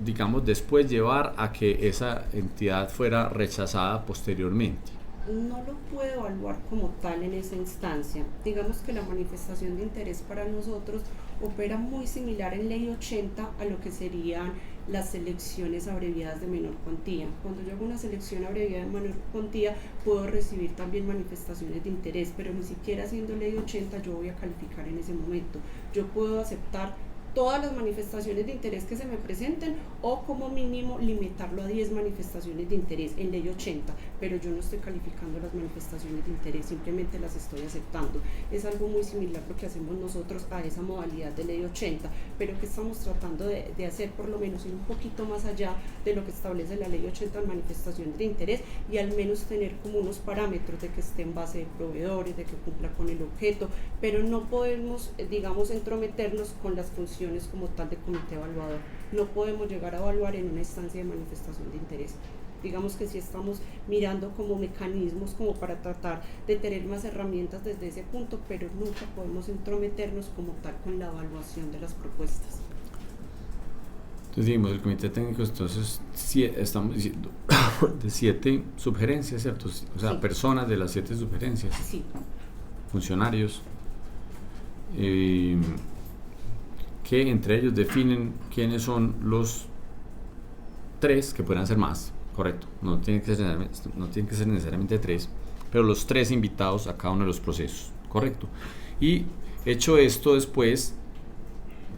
digamos, después llevar a que esa entidad fuera rechazada posteriormente. No lo puede evaluar como tal en esa instancia. Digamos que la manifestación de interés para nosotros opera muy similar en Ley 80 a lo que serían las selecciones abreviadas de menor cuantía. Cuando yo hago una selección abreviada de menor cuantía, puedo recibir también manifestaciones de interés, pero ni siquiera siendo Ley 80 yo voy a calificar en ese momento. Yo puedo aceptar todas las manifestaciones de interés que se me presenten, o como mínimo limitarlo a 10 manifestaciones de interés en Ley 80, pero yo no estoy calificando las manifestaciones de interés, simplemente las estoy aceptando. Es algo muy similar lo que hacemos nosotros a esa modalidad de Ley 80, pero que estamos tratando de hacer por lo menos ir un poquito más allá de lo que establece la Ley 80 en manifestaciones de interés, y al menos tener como unos parámetros de que esté en base de proveedores, de que cumpla con el objeto, pero no podemos, digamos, entrometernos con las funciones como tal de comité evaluador. No podemos llegar a evaluar en una instancia de manifestación de interés. Digamos que sí estamos mirando como mecanismos como para tratar de tener más herramientas desde ese punto, pero nunca podemos entrometernos como tal con la evaluación de las propuestas. Entonces dijimos, el comité técnico, entonces estamos diciendo de 7 sugerencias, ¿cierto? O sea, sí, personas de las 7 sugerencias, sí, funcionarios, que entre ellos definen quiénes son los 3, que podrán ser más, correcto, no tienen que ser necesariamente 3, pero los 3 invitados a cada uno de los procesos, correcto. Y hecho esto, después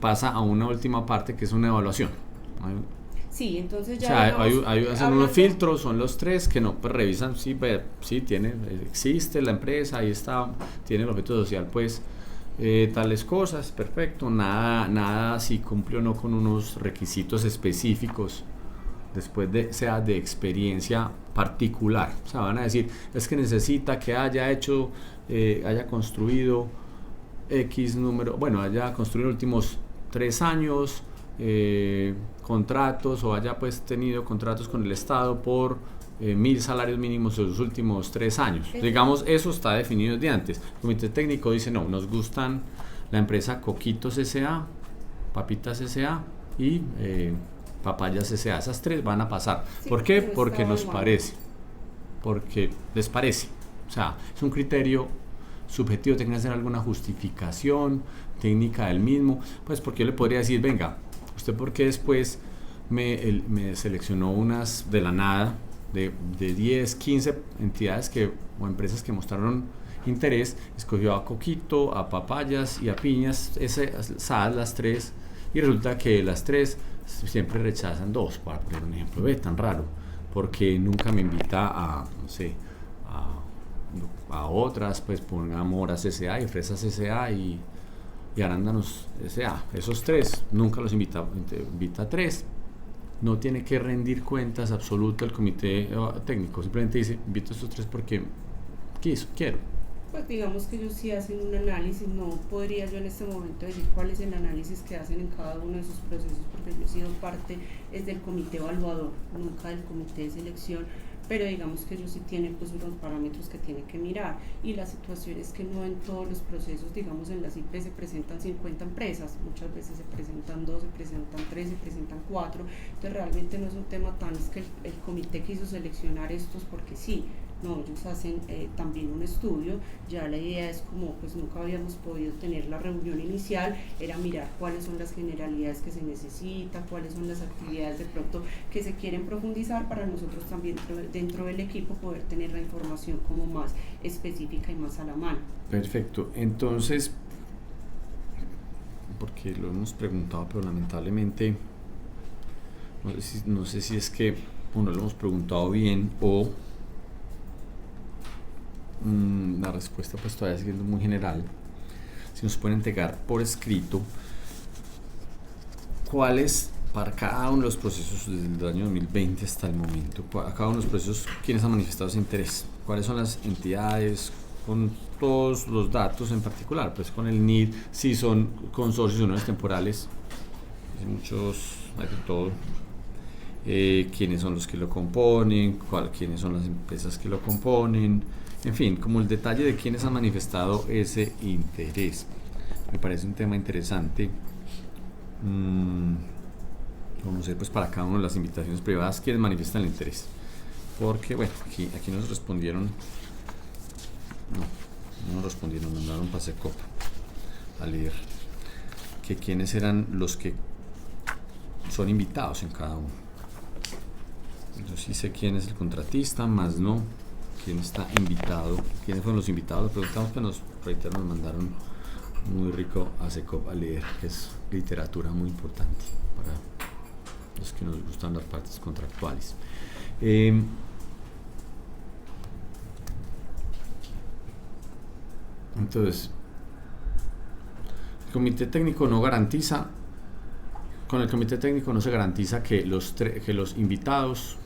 pasa a una última parte, que es una evaluación. Sí, entonces ya, o sea, hay hacen unos filtros, son los 3 que no, pues revisan, sí, existe la empresa, ahí está, tiene el objeto social, pues tales cosas, perfecto, nada si cumple o no con unos requisitos específicos, después sea de experiencia particular. O sea, van a decir, es que necesita que haya construido X número, haya construido los últimos 3 años contratos, o haya pues tenido contratos con el Estado por 1.000 salarios mínimos en los últimos 3 años. Digamos, eso está definido desde antes. El comité técnico dice: no, nos gustan la empresa Coquitos S.A., Papitas S.A. y Papayas S.A. Esas 3 van a pasar. Sí, ¿por qué? Porque nos parece. Porque les parece. O sea, es un criterio subjetivo, tiene que hacer alguna justificación técnica del mismo. Pues porque yo le podría decir: venga, ¿usted por qué después me seleccionó unas de la nada de 10, 15 entidades o empresas que mostraron interés, escogió a Coquito, a Papayas y a Piñas, esas las 3, y resulta que las 3 siempre rechazan 2, para poner un ejemplo. Ve, tan raro, porque nunca me invita a, no sé, a otras, pues ponga Moras S.A. y Fresas S.A. y Arándanos S.A. Esos 3 nunca los invita a 3. No tiene que rendir cuentas absoluto el comité técnico, simplemente dice, invito a estos 3 porque quiero. Pues digamos que ellos sí hacen un análisis, no podría yo en este momento decir cuál es el análisis que hacen en cada uno de sus procesos, porque yo he sido parte del comité evaluador, nunca del comité de selección, pero digamos que ellos sí tienen pues unos parámetros que tienen que mirar, y la situación es que no en todos los procesos, digamos en las IP se presentan 50 empresas, muchas veces se presentan 2, se presentan 3, se presentan 4, entonces realmente no es un tema tan, es que el comité quiso seleccionar estos porque sí. No, ellos hacen también un estudio, ya la idea es como pues nunca habíamos podido tener la reunión inicial, era mirar cuáles son las generalidades que se necesitan, cuáles son las actividades de pronto que se quieren profundizar para nosotros también dentro del equipo poder tener la información como más específica y más a la mano. Perfecto, entonces, porque lo hemos preguntado pero lamentablemente, no sé si es que no lo hemos preguntado bien o la respuesta pues todavía siendo muy general. Si nos pueden entregar por escrito cuáles para cada uno de los procesos desde el año 2020 hasta el momento, para cada uno de los procesos, quiénes han manifestado ese interés, cuáles son las entidades, con todos los datos en particular, pues con el NID, si son consorcios o uniones temporales, hay muchos, hay de todo, quiénes son los que lo componen, quiénes son las empresas que lo componen, en fin, como el detalle de quiénes han manifestado ese interés. Me parece un tema interesante conocer pues para cada una de las invitaciones privadas quiénes manifiestan el interés, porque bueno, aquí nos respondieron, no nos respondieron, mandaron pase copa a leer que quiénes eran los que son invitados en cada uno. Yo sí sé quién es el contratista, más no quién está invitado, quiénes fueron los invitados. Lo preguntamos, pero nos reiteraron, nos mandaron muy rico a SECOP a leer, que es literatura muy importante para los que nos gustan las partes contractuales. Entonces, el comité técnico no garantiza, con el comité técnico no se garantiza que los invitados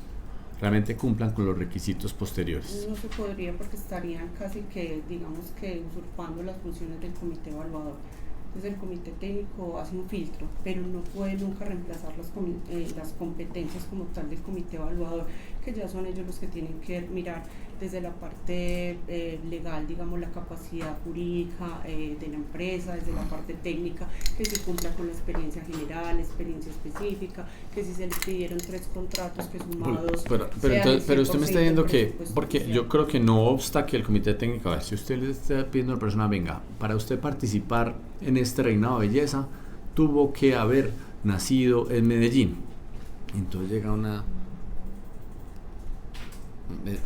realmente cumplan con los requisitos posteriores. No se podría, porque estarían casi que, digamos que usurpando las funciones del comité evaluador. Entonces el comité técnico hace un filtro, pero no puede nunca reemplazar las competencias como tal del comité evaluador, que ya son ellos los que tienen que mirar desde la parte legal, digamos la capacidad jurídica de la empresa, desde la parte técnica, que se cumpla con la experiencia general, experiencia específica, que si se les pidieron 3 contratos, que sumados. Pero usted me está diciendo que, porque yo creo que no obsta que el comité técnico, a ver, si usted le está pidiendo a una persona, venga, para usted participar en este reinado de belleza, tuvo que haber nacido en Medellín. Entonces llega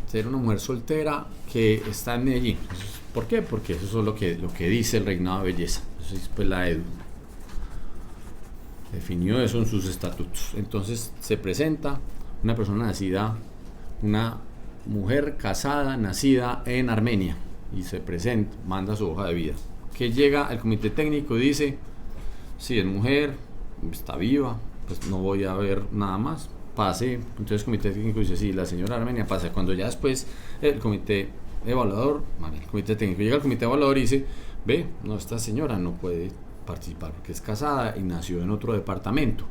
ser una mujer soltera que está en Medellín. ¿Por qué? Porque eso es lo que dice el reinado de belleza. Eso es pues la EDU. Definió eso en sus estatutos. Entonces se presenta una persona nacida, una mujer casada, nacida en Armenia, y se presenta, manda su hoja de vida. Que llega al comité técnico y dice, si es mujer, está viva, pues no voy a ver nada más, pase. Entonces el comité técnico dice, sí, la señora Armenia pasa. Cuando ya después el comité evaluador, el comité técnico llega al comité evaluador y dice, ve, no, esta señora no puede participar porque es casada y nació en otro departamento,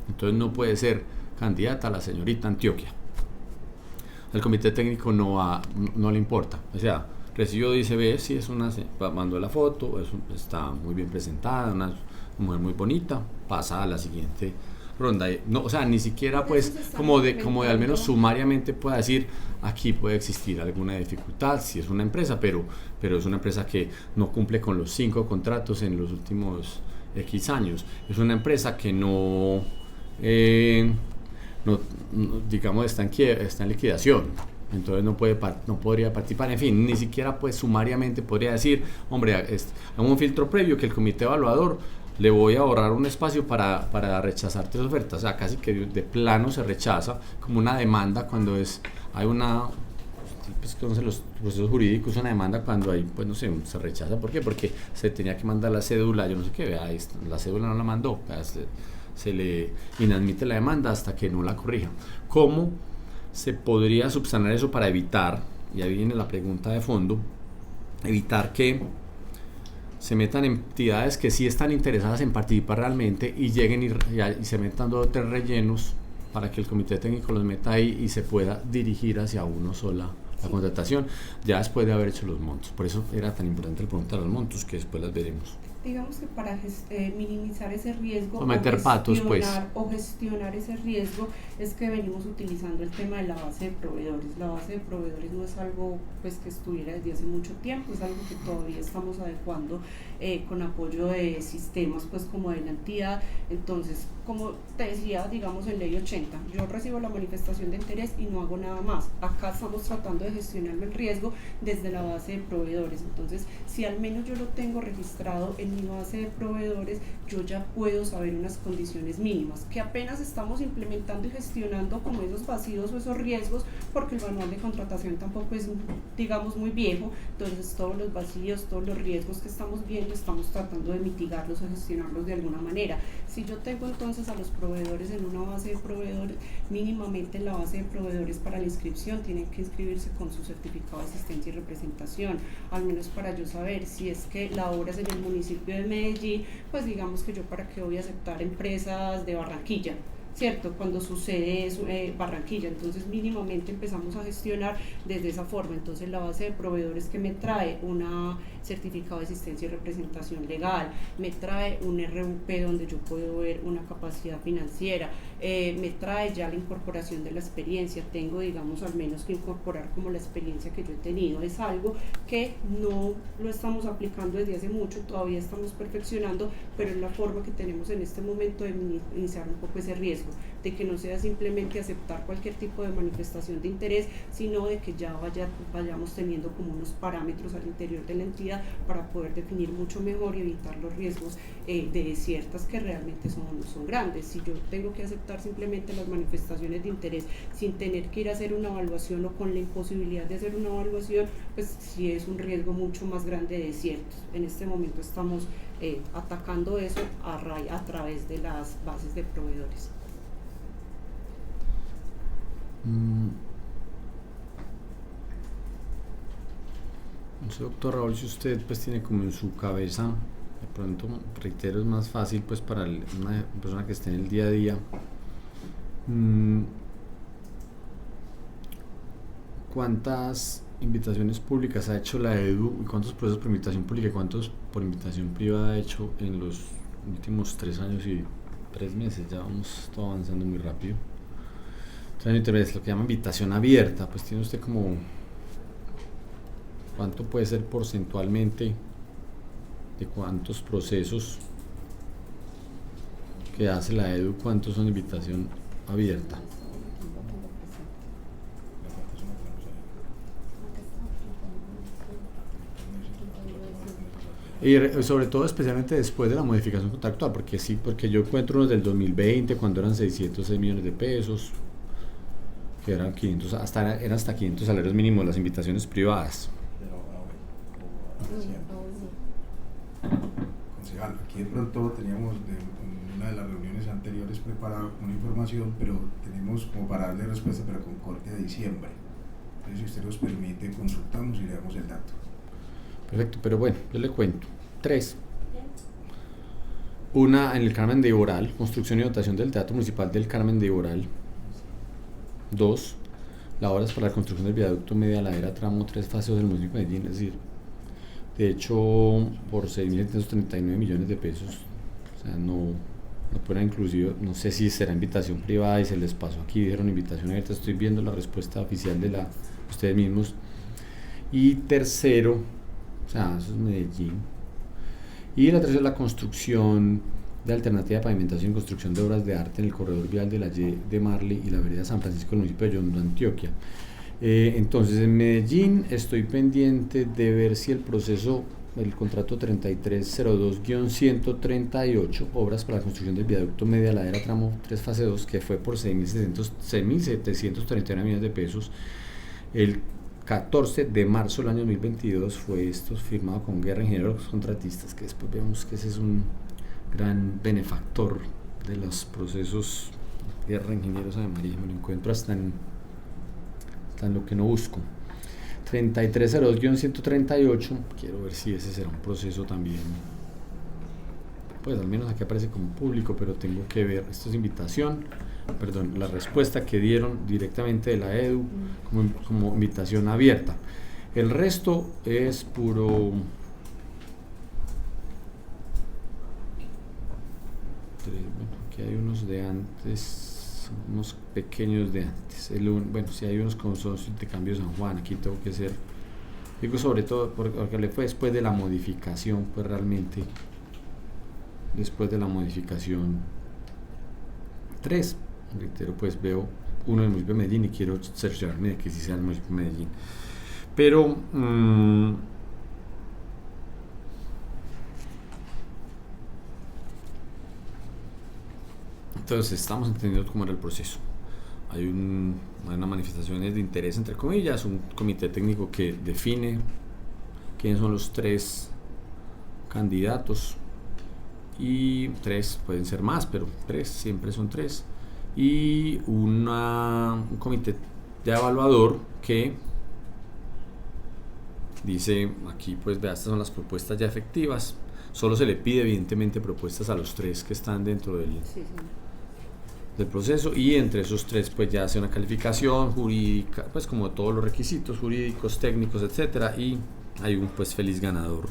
entonces no puede ser candidata a la señorita Antioquia. El comité técnico no le importa, o sea, recibió, dice, ve, si es una, mandó la foto, está muy bien presentada, una mujer muy bonita, pasa a la siguiente ronda. No, o sea, ni siquiera pues como de al menos sumariamente pueda decir, aquí puede existir alguna dificultad, si es una empresa, pero es una empresa que no cumple con los 5 contratos en los últimos X años, es una empresa que no digamos, está en liquidación. Entonces no podría participar. En fin, ni siquiera pues sumariamente podría decir, hombre, hago un filtro previo que el comité evaluador le voy a ahorrar un espacio para rechazar 3 ofertas. O sea, casi que de plano se rechaza como una demanda cuando hay una, pues, entonces los procesos jurídicos, una demanda cuando hay, pues no sé, se rechaza. ¿Por qué? Porque se tenía que mandar la cédula, yo no sé qué, la cédula no la mandó, se le inadmite la demanda hasta que no la corrija. ¿Cómo se podría subsanar eso para evitar, y ahí viene la pregunta de fondo, evitar que se metan entidades que sí están interesadas en participar realmente y lleguen y se metan 2 o 3 rellenos para que el comité técnico los meta ahí y se pueda dirigir hacia uno sola la contratación, ya después de haber hecho los montos? Por eso era tan importante el punto de los montos, que después las veremos. Digamos que para minimizar ese riesgo o gestionar ese riesgo es que venimos utilizando el tema de la base de proveedores. La base de proveedores no es algo pues que estuviera desde hace mucho tiempo, es algo que todavía estamos adecuando con apoyo de sistemas pues como de la entidad. Entonces, como te decía, digamos en ley 80, yo recibo la manifestación de interés y no hago nada más. Acá estamos tratando de gestionar el riesgo desde la base de proveedores. Entonces, si al menos yo lo tengo registrado en mi base de proveedores, yo ya puedo saber unas condiciones mínimas que apenas estamos implementando y gestionando como esos vacíos o esos riesgos, porque el manual de contratación tampoco es, digamos, muy viejo. Entonces todos los vacíos, todos los riesgos que estamos viendo, estamos tratando de mitigarlos o gestionarlos de alguna manera. Si yo tengo entonces a los proveedores en una base de proveedores, mínimamente en la base de proveedores para la inscripción tienen que inscribirse con su certificado de asistencia y representación, al menos para yo saber si es que la obra es en el municipio de Medellín, pues digamos que yo para qué voy a aceptar empresas de Barranquilla, ¿cierto? Cuando sucede eso, Barranquilla, entonces mínimamente empezamos a gestionar desde esa forma. Entonces la base de proveedores que me trae una certificado de asistencia y representación legal, me trae un RUP donde yo puedo ver una capacidad financiera, me trae ya la incorporación de la experiencia, tengo digamos al menos que incorporar como la experiencia que yo he tenido. Es algo que no lo estamos aplicando desde hace mucho, todavía estamos perfeccionando, pero es la forma que tenemos en este momento de iniciar un poco ese riesgo, de que no sea simplemente aceptar cualquier tipo de manifestación de interés, sino de que ya vayamos teniendo como unos parámetros al interior de la entidad para poder definir mucho mejor y evitar los riesgos de ciertas que realmente son grandes. Si yo tengo que aceptar simplemente las manifestaciones de interés sin tener que ir a hacer una evaluación o con la imposibilidad de hacer una evaluación, pues sí es un riesgo mucho más grande de desiertos. En este momento estamos atacando eso a través de las bases de proveedores. No sé, doctor Raúl, si usted pues tiene como en su cabeza, de pronto, reitero, es más fácil pues para una persona que esté en el día a día, ¿cuántas invitaciones públicas ha hecho la EDU y cuántos procesos por invitación pública y cuántos por invitación privada ha hecho en los últimos 3 años y 3 meses? Ya vamos todo avanzando muy rápido. 3 años y 3 meses, lo que llama invitación abierta, pues tiene usted como cuánto puede ser porcentualmente de cuántos procesos que hace la EDU, cuántos son invitación abierta. Y sobre todo especialmente después de la modificación contractual, porque sí, porque yo encuentro unos del 2020 cuando eran 606 millones de pesos, que eran 500, eran hasta 500 salarios mínimos las invitaciones privadas. Concejal, aquí de pronto teníamos en una de las reuniones anteriores preparada una información, pero tenemos como para darle respuesta, pero con corte de diciembre. Entonces, si usted nos permite, consultamos y le damos el dato. Perfecto, pero bueno, yo le cuento. 3. Una en el Carmen de Iboral, construcción y dotación del Teatro Municipal del Carmen de Iboral. 2. Labores para la construcción del viaducto Media Ladera, tramo 3, fase 2 del municipio de Medellín, es decir, de hecho, por 6.739 millones de pesos. O sea, no fuera inclusive, no sé si será invitación privada y se les pasó aquí, dijeron invitación abierta, estoy viendo la respuesta oficial de ustedes mismos. Y tercero, o sea, eso es Medellín. Y la tercera es la construcción de alternativa de pavimentación y construcción de obras de arte en el corredor vial de la Y de Marley y la vereda San Francisco del municipio de Yondó, Antioquia. Entonces, en Medellín estoy pendiente de ver si el proceso, el contrato 3302-138, obras para la construcción del viaducto Media Ladera tramo 3 fase 2, que fue por 6.731 millones de pesos, el 14 de marzo del año 2022 fue esto firmado con Guerra Ingenieros Contratistas, que después vemos que ese es un gran benefactor de los procesos. Guerra Ingenieros de María, me lo encuentro hasta en lo que no busco. 3302-138, quiero ver si ese será un proceso también, pues al menos aquí aparece como público, pero tengo que ver, esto es invitación, perdón, la respuesta que dieron directamente de la EDU como invitación abierta. El resto es puro aquí hay unos de antes, unos pequeños de antes. Bueno, si hay unos consorcios de cambio San Juan, aquí tengo que ser, digo sobre todo porque le fue después de la modificación, pues realmente después de la modificación 3, reitero, pues veo uno del municipio de Medellín y quiero cerciorarme de que sí sea el municipio de Medellín, pero entonces estamos entendiendo cómo era el proceso. Hay una manifestación de interés, entre comillas, un comité técnico que define quiénes son los 3 candidatos, y 3 pueden ser más, pero 3 siempre son 3, y un comité de evaluador que dice aquí, pues vea, estas son las propuestas ya efectivas. Solo se le pide evidentemente propuestas a los 3 que están dentro del proceso, y entre esos 3 pues ya hace una calificación jurídica, pues como todos los requisitos jurídicos, técnicos, etcétera, y hay un pues feliz ganador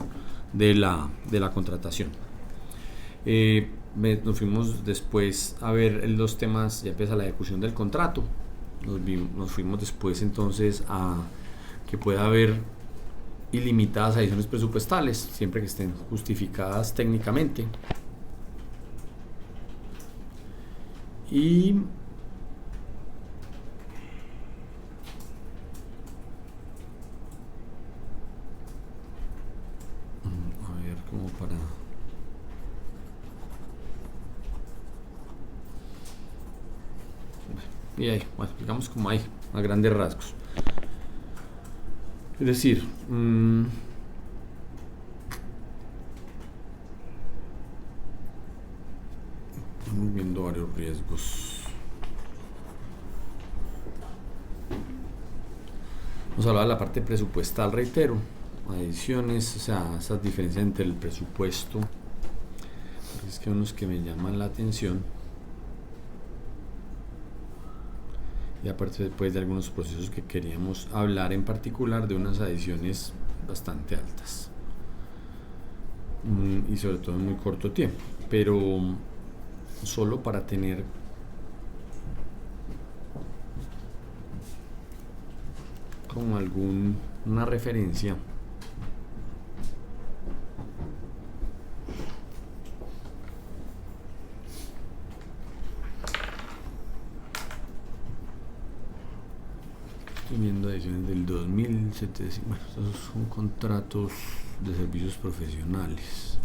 de la contratación. Nos fuimos después a ver los temas, ya empieza la ejecución del contrato, nos fuimos después entonces a que pueda haber ilimitadas adiciones presupuestales, siempre que estén justificadas técnicamente. Y a ver, como para y ahí, bueno, digamos como ahí, a grandes rasgos. Es decir, estamos viendo varios riesgos. Vamos a hablar de la parte presupuestal, reitero, adiciones, o sea, esas diferencias entre el presupuesto, porque es que unos que me llaman la atención, y aparte después de algunos procesos que queríamos hablar, en particular de unas adiciones bastante altas, y sobre todo en muy corto tiempo, pero solo para tener como una referencia. Estoy viendo ediciones del 2007, bueno, estos son contratos de servicios profesionales.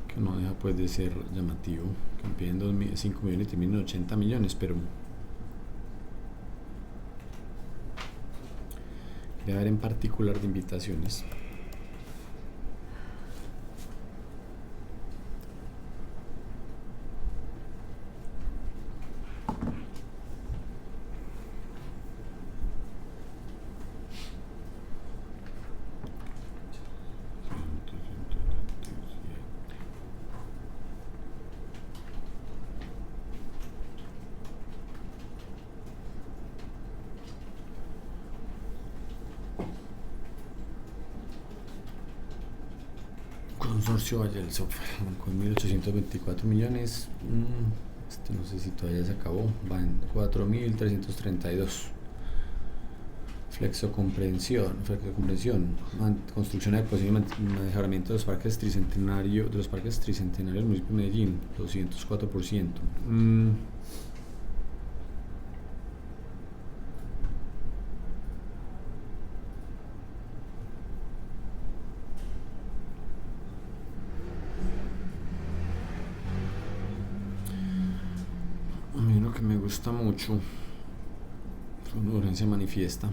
Que no deja pues de ser llamativo, que piden 5 millones y terminan 80 millones, pero quería ver en particular de invitaciones. Consorcio Valle del Software con 1.824 millones. No sé si todavía se acabó, va en 4.332. Flexocomprensión, construcción, adecuación y mejoramiento de los parques tricentenarios del municipio de Medellín, 204%. A mí lo que me gusta mucho es una urgencia manifiesta.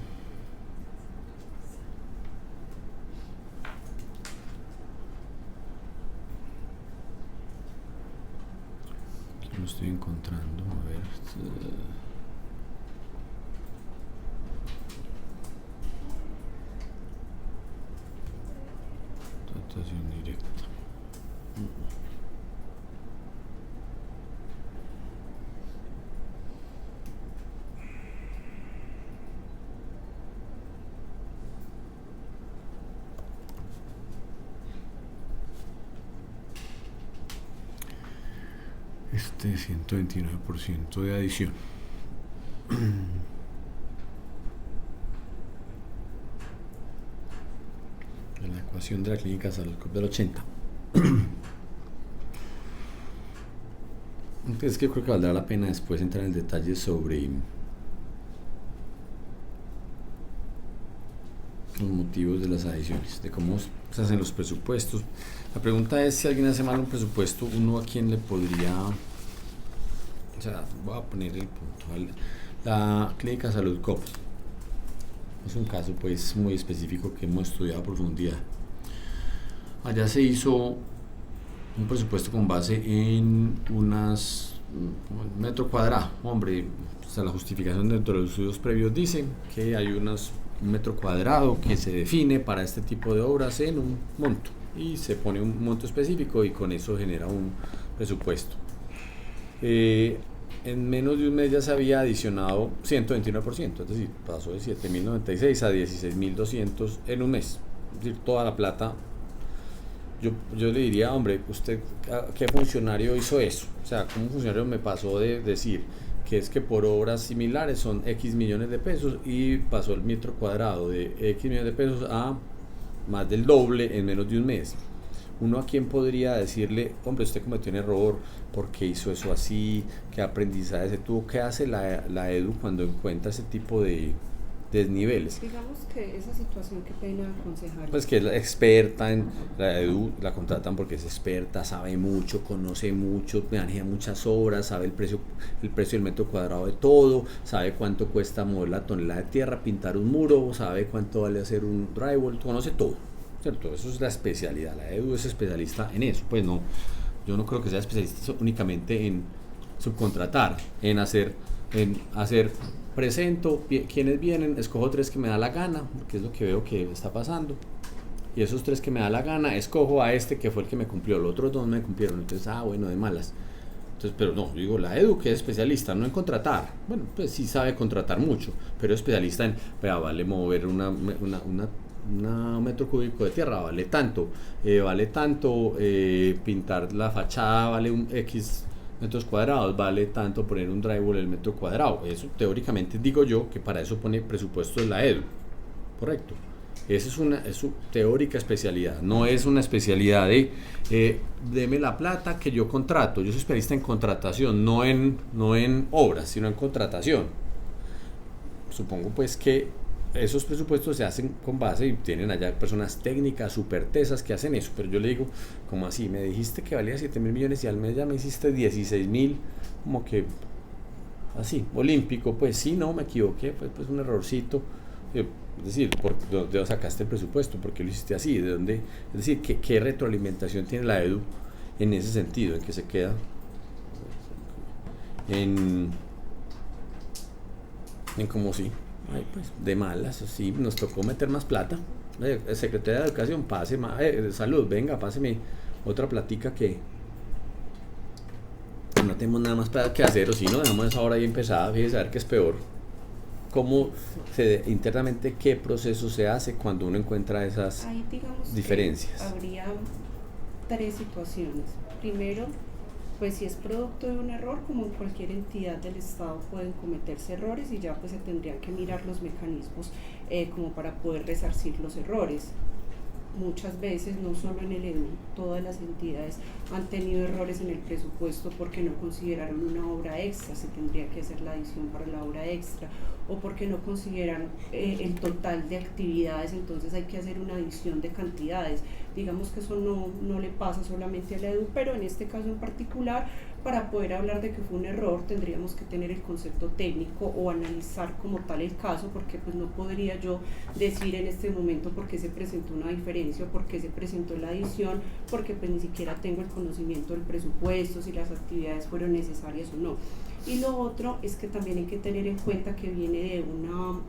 Lo estoy encontrando, a ver. Tratación directa. Este 129% de adición. En la ecuación de la clínica Saludcop del 80. Entonces, que creo que valdrá la pena después entrar en detalles sobre los motivos de las adiciones, de cómo se hacen los presupuestos. La pregunta es, si alguien hace mal un presupuesto, uno a quién le podría, o sea, voy a poner el punto, la clínica Saludcop es un caso pues muy específico que hemos estudiado a profundidad. Allá se hizo un presupuesto con base en unas metro cuadrado. Hombre, o sea, la justificación dentro de los estudios previos dice que hay un metro cuadrado que se define para este tipo de obras en un monto, y se pone un monto específico y con eso genera un presupuesto. En menos de un mes ya se había adicionado 129%, es decir, pasó de 7.096 a 16.200 en un mes. Es decir, toda la plata. Yo le diría, hombre, ¿usted qué funcionario hizo eso? O sea, ¿cómo un funcionario me pasó de decir que es que por obras similares son X millones de pesos y pasó el metro cuadrado de X millones de pesos a más del doble en menos de un mes? Uno a quién podría decirle, hombre, usted cometió un error, ¿por qué hizo eso así? ¿Qué aprendizaje se tuvo? ¿Qué hace la EDU cuando encuentra ese tipo de desniveles? Digamos que esa situación, qué pena, concejal. Pues que es la experta en la EDU, la contratan porque es experta, sabe mucho, conoce mucho, maneja muchas obras, sabe el precio del metro cuadrado de todo, sabe cuánto cuesta mover la tonelada de tierra, pintar un muro, sabe cuánto vale hacer un drywall, conoce todo, ¿cierto? Eso es la especialidad. La EDU es especialista en eso. Pues no, yo no creo que sea especialista únicamente en subcontratar, en hacer presento quienes vienen, escojo 3 que me da la gana, porque es lo que veo que está pasando, y esos 3 que me da la gana, escojo a este que fue el que me cumplió, los otros 2 me cumplieron, entonces, bueno, de malas. Entonces, pero no, digo, la EDU, que es especialista no en contratar, bueno, pues sí sabe contratar mucho, pero es especialista en, vale mover una metro cúbico de tierra, vale tanto, pintar la fachada vale un X metros cuadrados, vale tanto poner un drywall el metro cuadrado. Eso teóricamente digo yo que para eso pone presupuesto de la EDU, correcto. Esa es su teórica especialidad, no es una especialidad de deme la plata que yo contrato. Yo soy especialista en contratación, no en obras, sino en contratación. Supongo pues que esos presupuestos se hacen con base, y tienen allá personas técnicas, súper tesas que hacen eso, pero yo le digo, ¿cómo así? Me dijiste que valía 7.000 millones y al mes ya me hiciste 16.000, como que así, olímpico. Pues sí, no, me equivoqué, fue pues un errorcito. Es decir, ¿de dónde sacaste el presupuesto? ¿Por qué lo hiciste así? ¿De dónde? Es decir, ¿qué retroalimentación tiene la EDU en ese sentido? En que se queda en como si, ay, pues de malas, sí, nos tocó meter más plata. Secretaría de Educación, pase más, salud, venga, páseme otra platica que no tenemos nada más que hacer, o si no, dejamos esa hora ahí empezada. Fíjese a ver qué es peor. Cómo internamente, qué proceso se hace cuando uno encuentra esas Ahí, digamos, diferencias. Habría 3 situaciones. Primero, Pues si es producto de un error, como en cualquier entidad del Estado pueden cometerse errores y ya pues se tendrían que mirar los mecanismos como para poder resarcir los errores. Muchas veces, no solo en el EDU, todas las entidades han tenido errores en el presupuesto porque no consideraron una obra extra, se tendría que hacer la adición para la obra extra, o porque no consideran el total de actividades, entonces hay que hacer una adición de cantidades. Digamos que eso no le pasa solamente a la EDU, pero en este caso en particular, para poder hablar de que fue un error, tendríamos que tener el concepto técnico o analizar como tal el caso, porque pues no podría yo decir en este momento por qué se presentó una diferencia o por qué se presentó la adición, porque pues ni siquiera tengo el conocimiento del presupuesto, si las actividades fueron necesarias o no. Y lo otro es que también hay que tener en cuenta que viene de una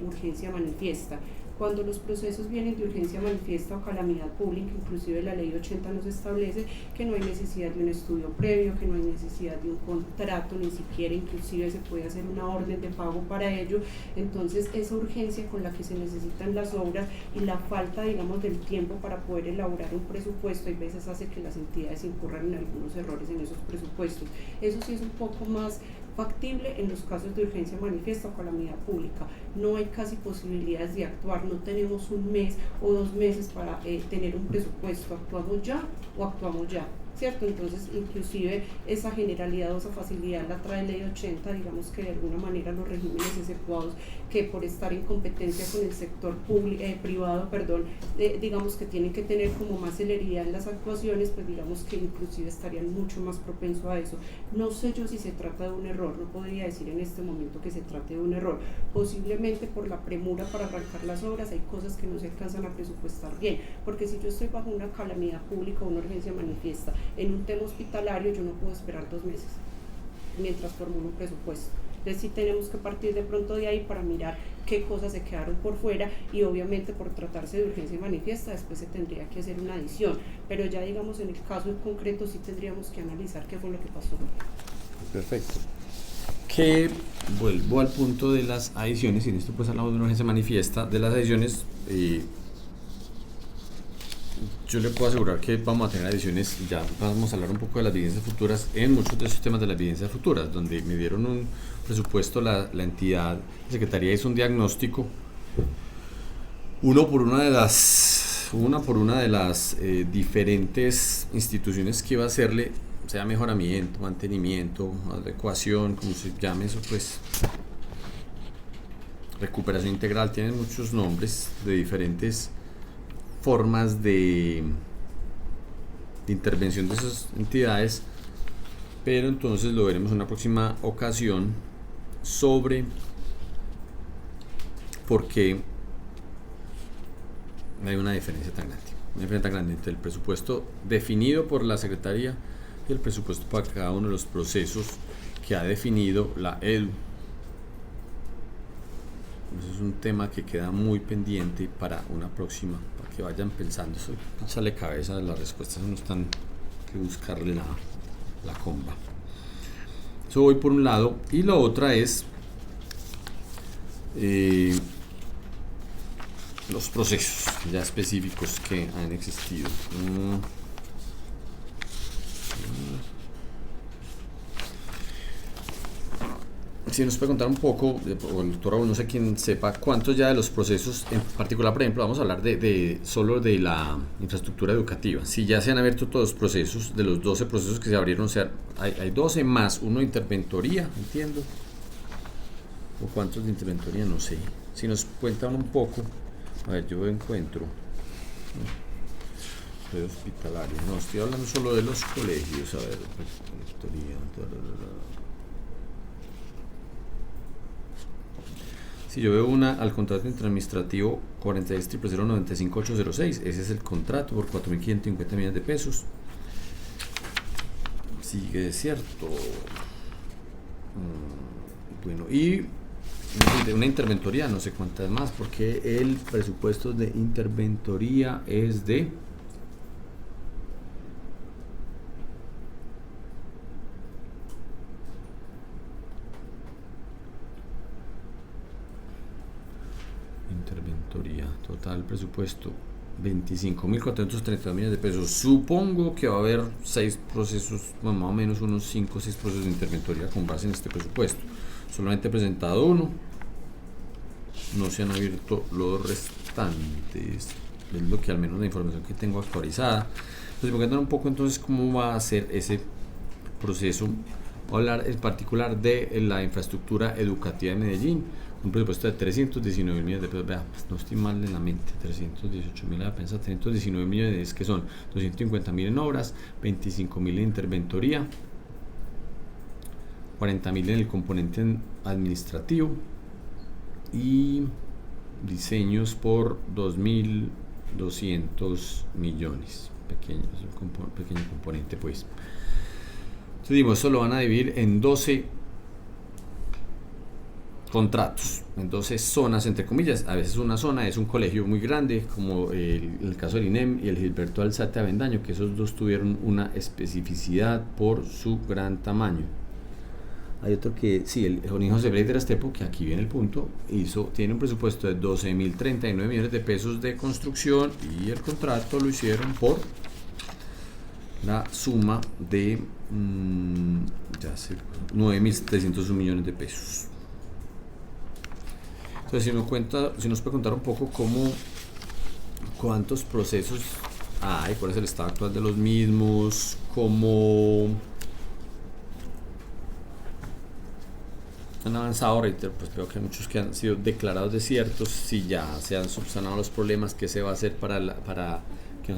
urgencia manifiesta. Cuando los procesos vienen de urgencia manifiesta o calamidad pública, inclusive la ley 80 nos establece que no hay necesidad de un estudio previo, que no hay necesidad de un contrato, ni siquiera inclusive se puede hacer una orden de pago para ello. Entonces esa urgencia con la que se necesitan las obras y la falta, digamos, del tiempo para poder elaborar un presupuesto, hay veces hace que las entidades incurran en algunos errores en esos presupuestos. Eso sí es un poco más factible en los casos de urgencia manifiesta o calamidad pública. No hay casi posibilidades de actuar, no tenemos un mes o 2 meses para tener un presupuesto, actuamos ya o actuamos ya, ¿cierto? Entonces, inclusive esa generalidad o esa facilidad la trae ley 80, digamos que de alguna manera los regímenes exceptuados que por estar en competencia con el sector privado, digamos que tienen que tener como más celeridad en las actuaciones, pues digamos que inclusive estarían mucho más propensos a eso. No sé yo si se trata de un error, no podría decir en este momento que se trate de un error, posiblemente por la premura para arrancar las obras hay cosas que no se alcanzan a presupuestar bien, porque si yo estoy bajo una calamidad pública o una urgencia manifiesta en un tema hospitalario, yo no puedo esperar 2 meses mientras formulo un presupuesto. Entonces sí tenemos que partir de pronto de ahí para mirar qué cosas se quedaron por fuera y obviamente por tratarse de urgencia manifiesta después se tendría que hacer una adición, pero ya digamos en el caso en concreto sí tendríamos que analizar qué fue lo que pasó. Perfecto. Que vuelvo al punto de las adiciones, y en esto pues hablamos de una urgencia manifiesta, de las adiciones. Yo le puedo asegurar que vamos a tener adiciones, y ya vamos a hablar un poco de las evidencias futuras en muchos de esos temas de las evidencias futuras, donde me dieron un presupuesto, la entidad, la Secretaría hizo un diagnóstico, una por una de las diferentes instituciones que iba a hacerle, sea mejoramiento, mantenimiento, adecuación, como se llame eso, pues recuperación integral, tienen muchos nombres de diferentes formas de intervención de esas entidades, pero entonces lo veremos en una próxima ocasión sobre por qué hay una diferencia tan grande entre el presupuesto definido por la Secretaría y el presupuesto para cada uno de los procesos que ha definido la EDU. Eso es un tema que queda muy pendiente para una próxima, para que vayan pensando. Eso sale cabeza de las respuestas, no están que buscarle la comba. Eso voy por un lado. Y la otra es los procesos ya específicos que han existido. Si nos puede contar un poco, o el doctor Raúl, no sé quién sepa, cuántos ya de los procesos, en particular, por ejemplo, vamos a hablar solo de la infraestructura educativa. Si ya se han abierto todos los procesos, de los 12 procesos que se abrieron, o sea, hay 12 más uno de interventoría, entiendo. ¿O cuántos de interventoría? No sé. Si nos cuentan un poco, a ver, yo encuentro. De hospitalario, no, estoy hablando solo de los colegios, a ver, interventoría. Si yo veo al contrato interadministrativo 46.000.95.806, ese es el contrato por 4.550 millones de pesos. Sigue cierto. Bueno, y de una interventoría, no sé cuántas más, porque el presupuesto de interventoría es de total presupuesto 25.432 millones de pesos. Supongo que va a haber 6 procesos, bueno, más o menos unos 5 o 6 procesos de interventoría con base en este presupuesto. Solamente he presentado uno, no se han abierto los restantes, es lo que al menos la información que tengo actualizada. Entonces, me cuentan un poco entonces cómo va a ser ese proceso. Voy a hablar en particular de la infraestructura educativa de Medellín, un presupuesto de 319 millones de pesos. Vea, pues no estoy mal en la mente, 318.000 a pensar, 319 millones que son 250.000 en obras, 25.000 en interventoría, 40.000 en el componente administrativo y diseños por 2.200 millones, pequeño componente pues. Entonces digo, eso lo van a dividir en 12 contratos, en 12 zonas entre comillas. A veces una zona es un colegio muy grande, como el caso del INEM y el Gilberto Alzate Avendaño, que esos dos tuvieron una especificidad por su gran tamaño. Hay otro que, sí, el Junín José Breiter Estepo, que aquí viene el punto, tiene un presupuesto de 12.039 millones de pesos de construcción y el contrato lo hicieron por la suma de 9.301 millones de pesos. Entonces, si nos puede contar un poco cuántos procesos hay, cuál es el estado actual de los mismos, cómo han avanzado. Reiter, pues veo que hay muchos que han sido declarados desiertos, si ya se han subsanado los problemas, qué se va a hacer para que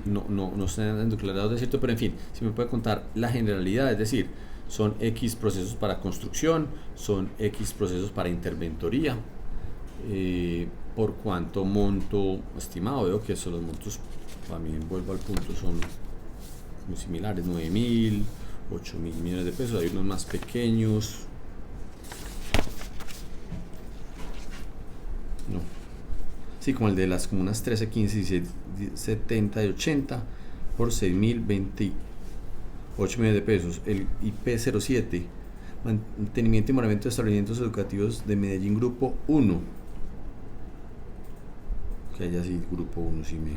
no se han declarado desiertos, pero en fin, si me puede contar la generalidad, es decir, son X procesos para construcción, son X procesos para interventoría, por cuánto monto estimado. Veo que esos los montos, también vuelvo al punto, son muy similares, 9.000, 8.000 millones de pesos, hay unos más pequeños. No. Sí, como el de las comunas 13, 15, 16, 70 y 80 por 6.028 millones de pesos. El IP07, mantenimiento y mejoramiento de establecimientos educativos de Medellín, grupo 1. Que haya así, grupo 1, si me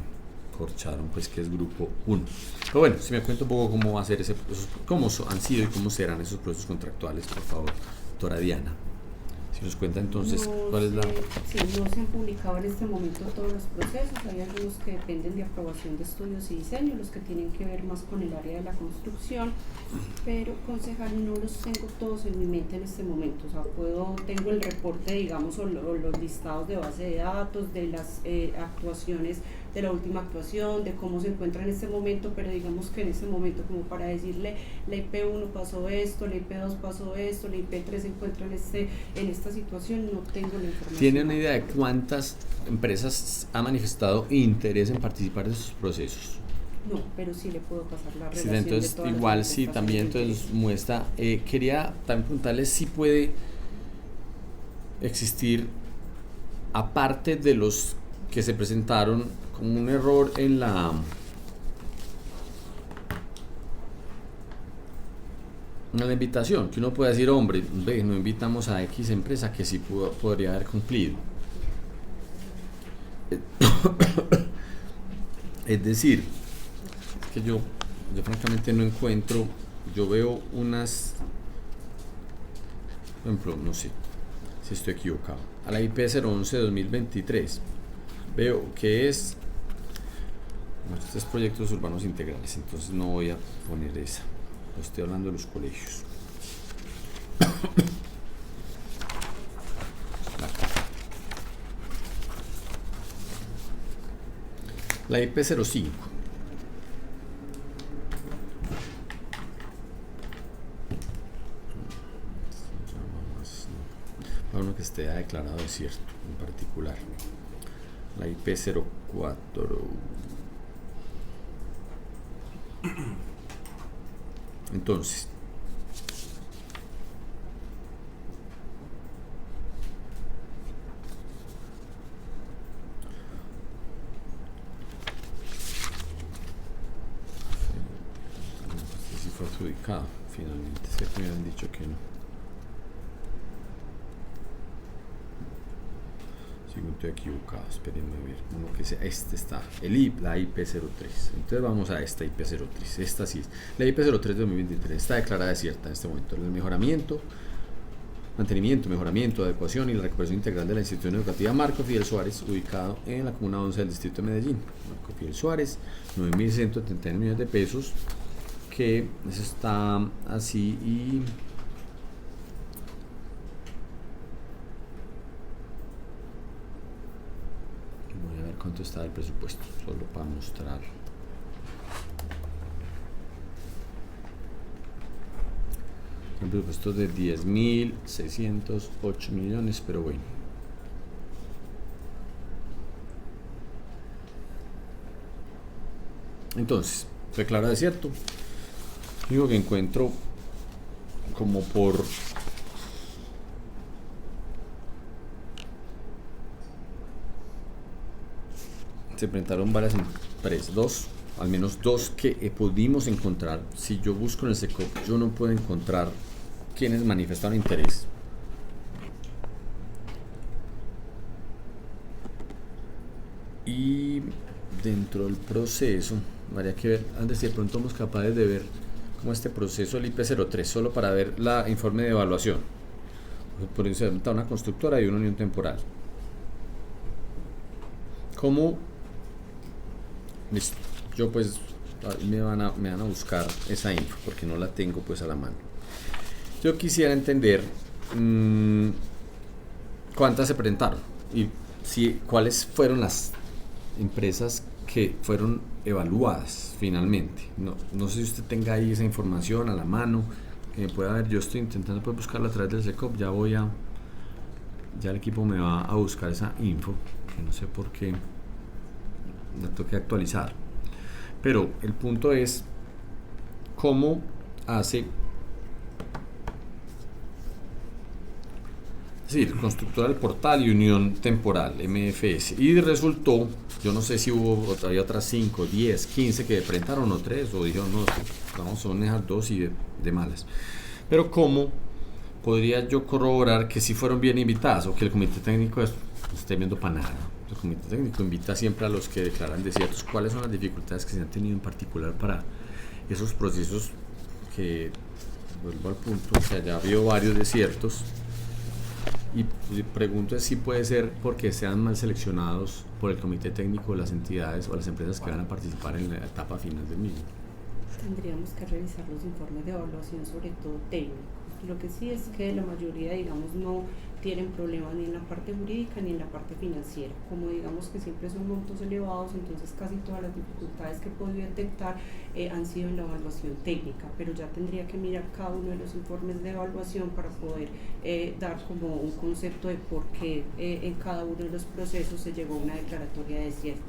corcharon, pues que es grupo 1. Pero bueno, si me cuenta un poco cómo va a ser ese proceso, cómo han sido y cómo serán esos procesos contractuales, por favor, doctora Diana. Si nos cuenta entonces cuál es la... Sí, no se han publicado en este momento todos los procesos, hay algunos que dependen de aprobación de estudios y diseño, los que tienen que ver más con el área de la construcción, pero concejal, no los tengo todos en mi mente en este momento. O sea, tengo el reporte, digamos, o los listados de base de datos, de las actuaciones, de la última actuación, de cómo se encuentra en este momento, pero digamos que en este momento, como para decirle, la IP1 pasó esto, la IP2 pasó esto, la IP3 se encuentra en esta situación, no tengo la información. ¿Tiene una idea de cuántas empresas han manifestado interés en participar de esos procesos? No, pero sí le puedo pasar la Sí, relación entonces de todas igual las sí, también manifestaciones. entonces muestra. Quería también preguntarles si puede existir, aparte de los que se presentaron como un error en la invitación, que uno puede decir, hombre, no invitamos a X empresa que sí podría haber cumplido. Es decir, que yo francamente no encuentro, yo veo unas, por ejemplo, no sé si estoy equivocado, a la IP 011-2023 veo que es, estos proyectos urbanos integrales, entonces no voy a poner esa, estoy hablando de los colegios. La IP 05. Uno que esté declarado desierto en particular. La IP 04. Entonces, si fue adjudicado finalmente, ¿cierto? Me habían dicho que no. Sigo estoy equivocado, espérenme ver, uno que sea, este está, la IP03, entonces vamos a esta IP03, esta sí es, la IP03 de 2023, está declarada desierta en este momento, el mejoramiento, mantenimiento, mejoramiento, adecuación y la recuperación integral de la institución educativa Marco Fidel Suárez, ubicado en la comuna 11 del distrito de Medellín. Marco Fidel Suárez, 9.139 millones de pesos, que eso está así y voy a ver cuánto está el presupuesto, solo para mostrar. Un presupuesto de 10.608 millones, pero bueno. Entonces, declara desierto. Digo que encuentro como por se presentaron varias empresas, al menos dos que pudimos encontrar. Si yo busco en el SECOP, yo no puedo encontrar quienes manifestaron interés. Y dentro del proceso, habría que ver, antes de pronto somos capaces de ver cómo este proceso del IP03, solo para ver la informe de evaluación. Por ejemplo, una constructora y una unión temporal. ¿Cómo? Listo. Yo pues me van a buscar esa info porque no la tengo pues a la mano. Yo quisiera entender cuántas se presentaron y cuáles fueron las empresas que fueron evaluadas finalmente. No sé si usted tenga ahí esa información a la mano que me pueda ver. Yo estoy intentando pues buscarla a través del SECOP. Ya el equipo me va a buscar esa info, que no sé por qué la tengo que actualizar. Pero el punto es cómo hace, es decir, constructora del portal y unión temporal, MFS, y resultó, yo no sé si había otras 5, 10, 15 que presentaron o 3, o dijeron no, vamos a dejar 2 y de malas. Pero cómo podría yo corroborar que sí fueron bien invitadas o que el comité técnico no esté viendo para nada. El comité técnico invita siempre a los que declaran desiertos. ¿Cuáles son las dificultades que se han tenido en particular para esos procesos? Que vuelvo al punto, que haya habido varios desiertos, y pregunto si puede ser porque sean mal seleccionados por el comité técnico las entidades o las empresas que van a participar en la etapa final del mismo. Tendríamos que revisar los informes de evaluación, sobre todo técnicos. Lo que sí es que la mayoría, digamos, no tienen problemas ni en la parte jurídica ni en la parte financiera. Como digamos que siempre son montos elevados, entonces casi todas las dificultades que he podido detectar han sido en la evaluación técnica, pero ya tendría que mirar cada uno de los informes de evaluación para poder dar como un concepto de por qué en cada uno de los procesos se llegó a una declaratoria desierta.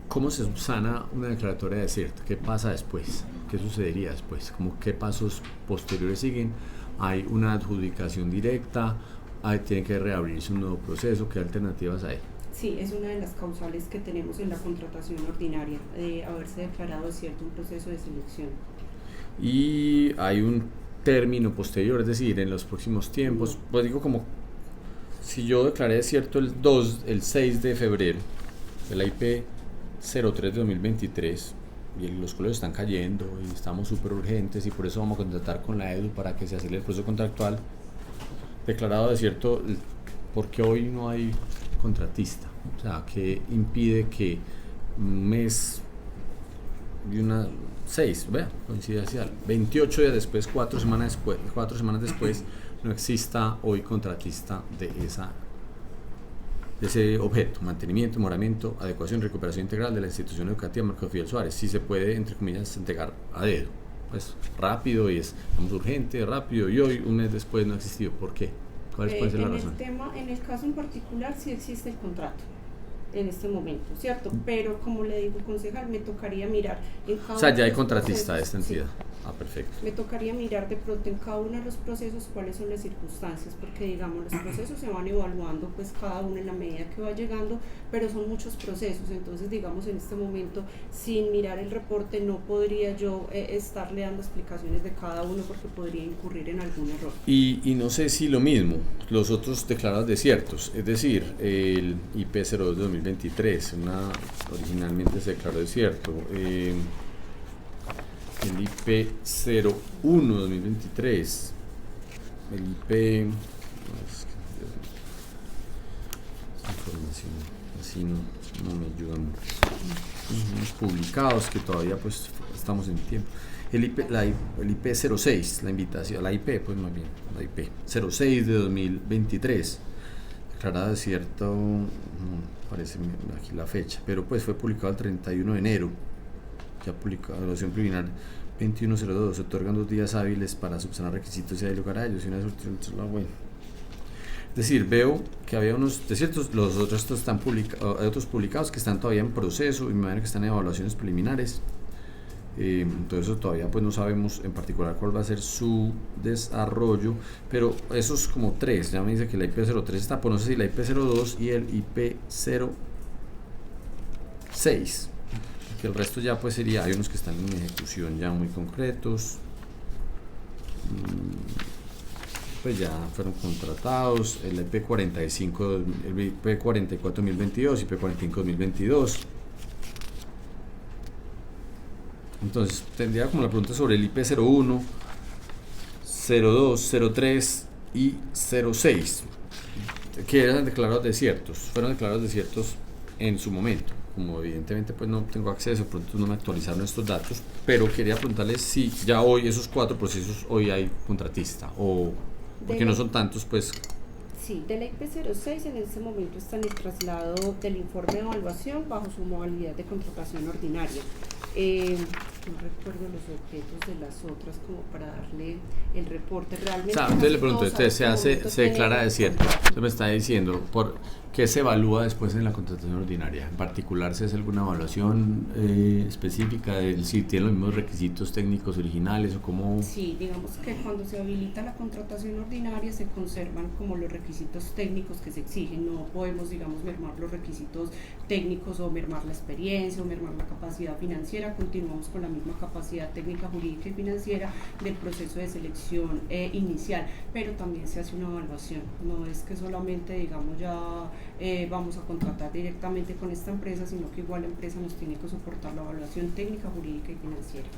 ¿Cómo se subsana una declaratoria desierta? ¿Qué pasa después? ¿Qué sucedería después? ¿Qué pasos posteriores siguen? ¿Hay una adjudicación directa? ¿Tiene que reabrirse un nuevo proceso? ¿Qué alternativas hay? Sí, es una de las causales que tenemos en la contratación ordinaria, de haberse declarado desierto un proceso de selección. ¿Y hay un término posterior, es decir, en los próximos tiempos? Pues digo, como si yo declaré desierto el 6 de febrero de la IP 03 de 2023 y los colegios están cayendo y estamos súper urgentes y por eso vamos a contratar con la EDU para que se acelere el proceso contractual, declarado desierto, porque hoy no hay contratista, o sea, que impide que un mes y una 6, coincidencial, 28 días después, 4 semanas después, no exista hoy contratista de ese objeto: mantenimiento, mejoramiento, adecuación, recuperación integral de la institución educativa Marco Fidel Suárez. Si se puede, entre comillas, entregar a dedo, pues rápido, y estamos urgente, rápido, y hoy, un mes después, no ha existido. ¿Por qué? ¿Cuál puede ser la razón? En el caso en particular sí existe el contrato en este momento, ¿cierto? Pero como le digo, concejal, me tocaría mirar en cada o sea, ya hay contratista de esta entidad. Sí. Perfecto. Me tocaría mirar de pronto en cada uno de los procesos cuáles son las circunstancias, porque digamos los procesos se van evaluando pues cada uno en la medida que va llegando, pero son muchos procesos, entonces digamos en este momento sin mirar el reporte no podría yo estarle dando explicaciones de cada uno porque podría incurrir en algún error. Y no sé si lo mismo, los otros declarados desiertos, es decir, el IP02 de 2023, originalmente se declaró desierto, el IP01 2023, el IP, esta información así no me ayuda mucho, unos publicados que todavía pues estamos en tiempo. El IP06, la invitación, la IP pues más bien, la IP06 de 2023, declarada desierto, no aparece aquí la fecha, pero pues fue publicado el 31 de enero. Ya publicado, evaluación preliminar 2102, se otorgan 2 días hábiles para subsanar requisitos y hay lugar a ellos. Y una bueno. Es decir, veo que había unos desiertos, los otros están hay otros publicados que están todavía en proceso y me imagino que están en evaluaciones preliminares. Entonces eso todavía pues no sabemos en particular cuál va a ser su desarrollo, pero esos como 3, ya me dice que la IP03 está, pues no sé si la IP02 y el IP06. Que el resto ya pues sería, hay unos que están en ejecución ya muy concretos, pues ya fueron contratados, el IP45, el IP44 2022 y IP45 2022. Entonces tendría como la pregunta sobre el IP01, 02, 03 y 06, que eran declarados desiertos, fueron declarados desiertos en su momento. Como evidentemente pues no tengo acceso, pronto no me actualizaron estos datos, pero quería preguntarles si ya hoy esos 4 procesos hoy hay contratista o porque no son tantos pues. Sí, del IP06 en este momento está en el traslado del informe de evaluación bajo su modalidad de contratación ordinaria. No recuerdo los objetos de las otras como para darle el reporte realmente. Entonces le pregunto, se declara desierto. Usted me está diciendo por qué se evalúa después en la contratación ordinaria. En particular, ¿se hace alguna evaluación específica de si tiene los mismos requisitos técnicos originales o cómo? Sí, digamos que cuando se habilita la contratación ordinaria se conservan como los requisitos técnicos que se exigen. No podemos, digamos, mermar los requisitos técnicos o mermar la experiencia o mermar la capacidad financiera. Continuamos con la misma capacidad técnica, jurídica y financiera del proceso de selección inicial, pero también se hace una evaluación. No es que solamente, digamos, ya vamos a contratar directamente con esta empresa, sino que igual la empresa nos tiene que soportar la evaluación técnica, jurídica y financiera.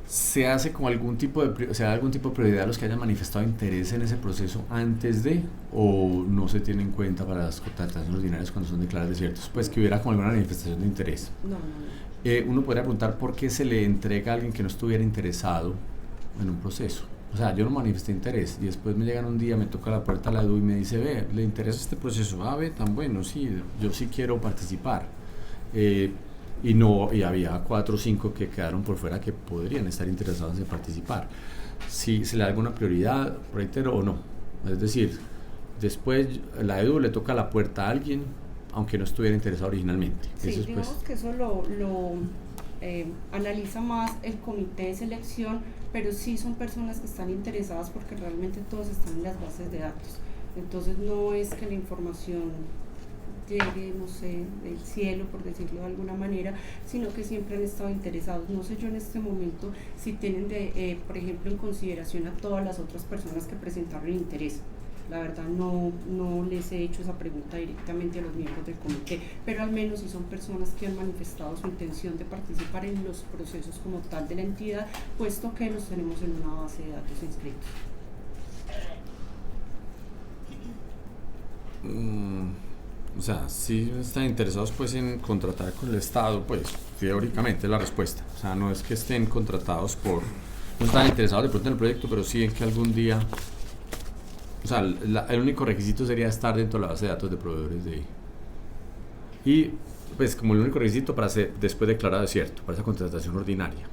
¿Se hace como algún tipo de prioridad a los que hayan manifestado interés en ese proceso antes de, o no se tiene en cuenta para las contrataciones ordinarias cuando son declaradas desiertos? Pues que hubiera como alguna manifestación de interés. No. Uno podría preguntar por qué se le entrega a alguien que no estuviera interesado en un proceso. O sea, yo no manifesté interés y después me llegan un día, me toca la puerta a la EDU y me dice, ve, ¿le interesa este proceso? Ve, tan bueno, sí, yo sí quiero participar. Y había 4 o 5 que quedaron por fuera que podrían estar interesados en participar. Si se le da alguna prioridad, reitero, o no. Es decir, después la EDU le toca la puerta a alguien, aunque no estuviera interesado originalmente. Sí, eso digamos que eso lo analiza más el comité de selección, pero sí son personas que están interesadas porque realmente todos están en las bases de datos. Entonces no es que la información llegue, no sé, del cielo, por decirlo de alguna manera, sino que siempre han estado interesados. No sé yo en este momento si tienen, por ejemplo, en consideración a todas las otras personas que presentaron interés. La verdad no les he hecho esa pregunta directamente a los miembros del comité, pero al menos si son personas que han manifestado su intención de participar en los procesos como tal de la entidad, puesto que los tenemos en una base de datos inscritos. O sea, si están interesados pues en contratar con el Estado, pues teóricamente es la respuesta. O sea, no es que estén contratados no están interesados de pronto en el proyecto, pero sí en que algún día, o sea, el único requisito sería estar dentro de la base de datos de proveedores de ahí. Y pues como el único requisito para ser después declarado desierto, para esa contratación ordinaria.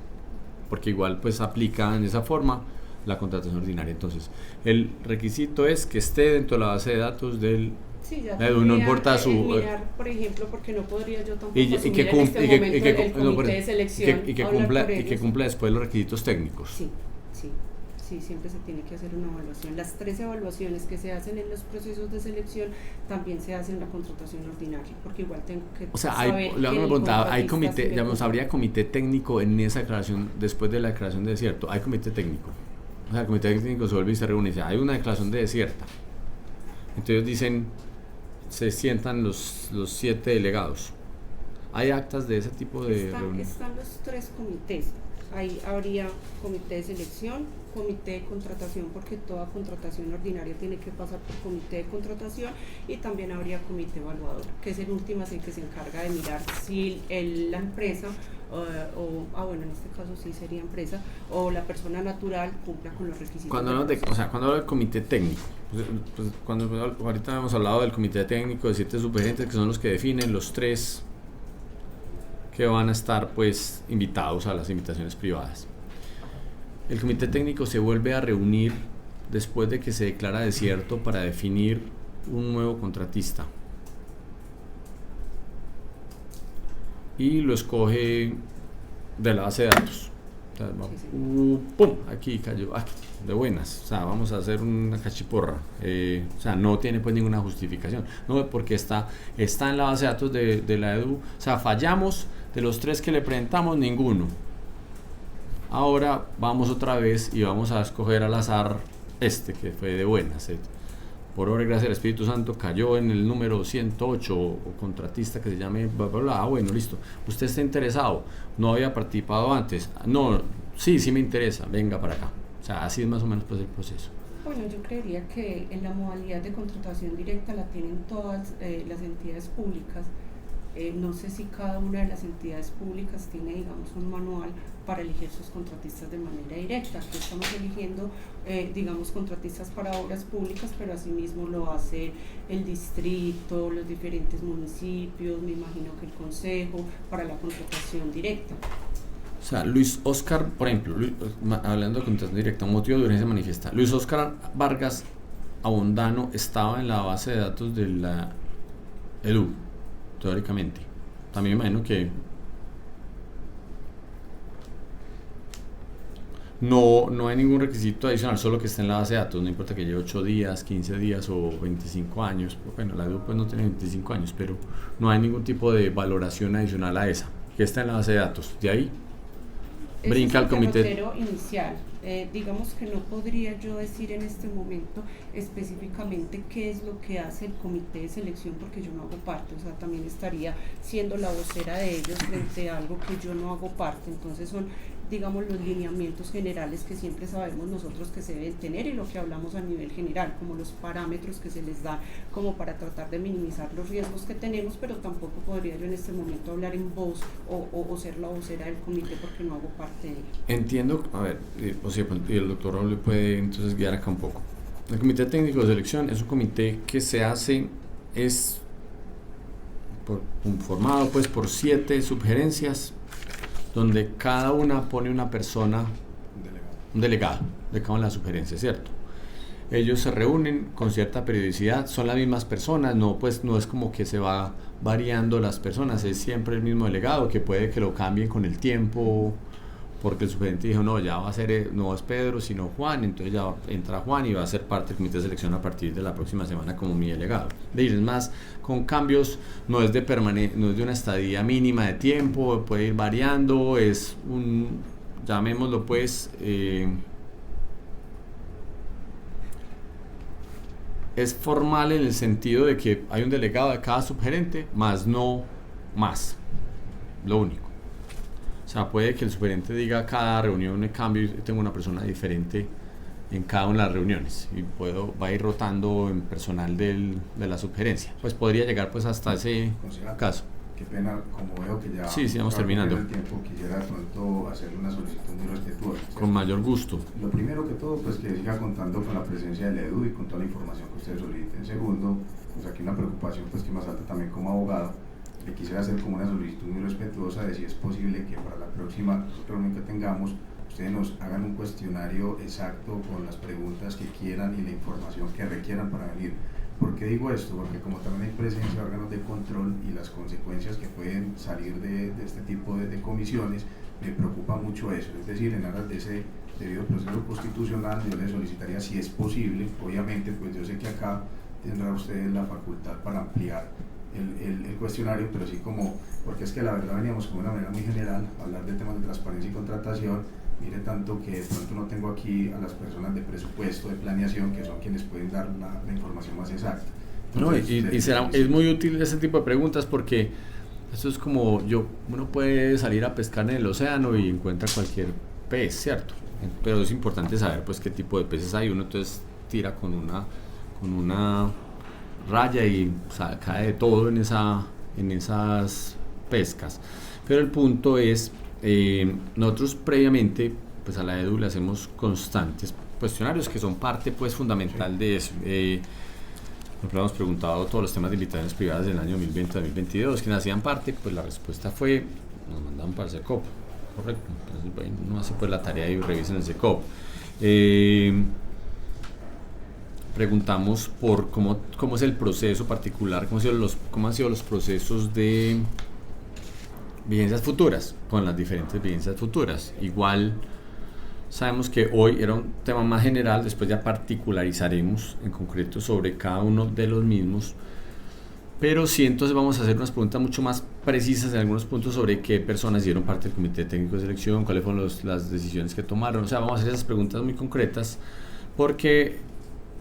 Porque igual pues aplica en esa forma la contratación ordinaria. Entonces, el requisito es que esté dentro de la base de datos del Sí, ya no tendría importa su mirar, por ejemplo, porque no podría yo tampoco y asumir que en cumple este momento el comité de selección y que hablar cumpla por y que ellos. cumpla después los requisitos técnicos. Sí, siempre se tiene que hacer una evaluación. Las 3 evaluaciones que se hacen en los procesos de selección también se hacen en la contratación ordinaria, porque igual tengo que O sea, saber le hago una pregunta, hay comité, digamos, digamos, habría comité técnico en esa declaración, después de la declaración de desierto, hay comité técnico. O sea, el comité técnico se vuelve y se reúne y dice, hay una declaración de desierta. Entonces dicen, se sientan los 7 delegados. ¿Hay actas de ese tipo de reuniones? Están los 3 comités. Ahí habría comité de selección, comité de contratación, porque toda contratación ordinaria tiene que pasar por comité de contratación, y también habría comité evaluador, que es el último, así que se encarga de mirar si la empresa, bueno, en este caso sí sería empresa, o la persona natural cumpla con los requisitos. Cuando hablo del comité técnico, pues cuando ahorita hemos hablado del comité técnico de 7 subgerentes, que son los que definen los 3 que van a estar pues invitados a las invitaciones privadas. El comité técnico se vuelve a reunir después de que se declara desierto para definir un nuevo contratista y lo escoge de la base de datos. O sea, ¡pum! Aquí cayó, de buenas, o sea, vamos a hacer una cachiporra, o sea, no tiene pues ninguna justificación, no, porque está en la base de datos de la EDU, o sea, fallamos, de los 3 que le presentamos, ninguno. Ahora vamos otra vez y vamos a escoger al azar que fue de buenas, por obra y gracia del Espíritu Santo cayó en el número 108 o contratista que se llame bla bla bla. Bueno, listo, usted está interesado, no había participado antes, no, sí me interesa, venga para acá. O sea, así es más o menos pues el proceso. Bueno, yo creería que en la modalidad de contratación directa la tienen todas las entidades públicas. No sé si cada una de las entidades públicas tiene, digamos, un manual para elegir sus contratistas de manera directa. Aquí estamos eligiendo, digamos, contratistas para obras públicas, pero asimismo lo hace el distrito, los diferentes municipios, me imagino que el consejo, para la contratación directa. O sea, Luis Oscar, por ejemplo, hablando de contratación directa, un motivo de urgencia manifiesta. Luis Oscar Vargas Abondano estaba en la base de datos de la EDU, teóricamente. También me imagino que no hay ningún requisito adicional, solo que esté en la base de datos, no importa que lleve 8 días, 15 días o 25 años. Bueno, la EDU pues no tiene 25 años, pero no hay ningún tipo de valoración adicional a esa, que está en la base de datos. De ahí brinca al comité inicial. Digamos que no podría yo decir en este momento específicamente qué es lo que hace el comité de selección, porque yo no hago parte, o sea, también estaría siendo la vocera de ellos frente a algo que yo no hago parte. Entonces son, digamos, los lineamientos generales que siempre sabemos nosotros que se deben tener, y lo que hablamos a nivel general, como los parámetros que se les dan como para tratar de minimizar los riesgos que tenemos, pero tampoco podría yo en este momento hablar en voz o ser la vocera del comité porque no hago parte de ello. Entiendo, a ver, y el doctor Raúl le puede entonces guiar acá un poco. El comité técnico de selección es un comité que se hace, formado pues por 7 subgerencias, donde cada una pone una persona, un delegado de cada una de las sugerencias, ¿cierto? Ellos se reúnen con cierta periodicidad, son las mismas personas, no es como que se va variando las personas, es siempre el mismo delegado, que puede que lo cambien con el tiempo, porque el subgerente dijo, no, ya va a ser, no es Pedro, sino Juan, entonces ya entra Juan y va a ser parte del comité de selección a partir de la próxima semana como mi delegado. Es más, con cambios, no es de una estadía mínima de tiempo, puede ir variando, es llamémoslo pues, es formal en el sentido de que hay un delegado de cada subgerente, más no más, lo único. O sea, puede que el subgerente diga cada reunión me cambio y tengo una persona diferente en cada una de las reuniones y va a ir rotando en personal de la subgerencia. Pues podría llegar pues hasta ese caso. Qué pena, como veo que ya sí, vamos terminando. El tiempo, quisiera de pronto hacerle una solicitud muy respetuosa. Con mayor gusto. Lo primero que todo, pues que siga contando con la presencia del EDU y con toda la información que ustedes soliciten. Segundo, pues aquí una preocupación pues que me asalta también como abogado. Le quisiera hacer como una solicitud muy respetuosa de si es posible que para la próxima reunión que tengamos ustedes nos hagan un cuestionario exacto con las preguntas que quieran y la información que requieran para venir. ¿Por qué digo esto? Porque como también hay presencia de órganos de control y las consecuencias que pueden salir de este tipo de comisiones, me preocupa mucho eso. Es decir, en aras de ese debido proceso constitucional, yo le solicitaría, si es posible, obviamente, pues yo sé que acá tendrá usted la facultad para ampliar el cuestionario, pero sí como, porque es que la verdad veníamos como de una manera muy general a hablar de temas de transparencia y contratación. Mire, tanto que de pronto no tengo aquí a las personas de presupuesto, de planeación, que son quienes pueden dar la información más exacta. Entonces, es muy útil ese tipo de preguntas porque esto es como uno puede salir a pescar en el océano y encuentra cualquier pez, ¿cierto? Pero es importante saber pues qué tipo de peces hay. Uno entonces tira con una raya y cae de todo en esas pescas. Pero el punto es, nosotros previamente pues a la EDU le hacemos constantes cuestionarios que son parte pues fundamental de eso. Nosotros hemos preguntado todos los temas de licitaciones privadas del año 2020-2022, quienes hacían parte, pues la respuesta fue, nos mandaron para el SECOP, correcto. Entonces, bueno, uno hace pues la tarea y revisen el SECOP. Preguntamos por cómo es el proceso particular, cómo han sido los procesos de vigencias futuras, con las diferentes vigencias futuras. Igual sabemos que hoy era un tema más general, después ya particularizaremos en concreto sobre cada uno de los mismos, pero sí, entonces vamos a hacer unas preguntas mucho más precisas en algunos puntos sobre qué personas dieron parte del comité técnico de selección, cuáles fueron las decisiones que tomaron. O sea, vamos a hacer esas preguntas muy concretas porque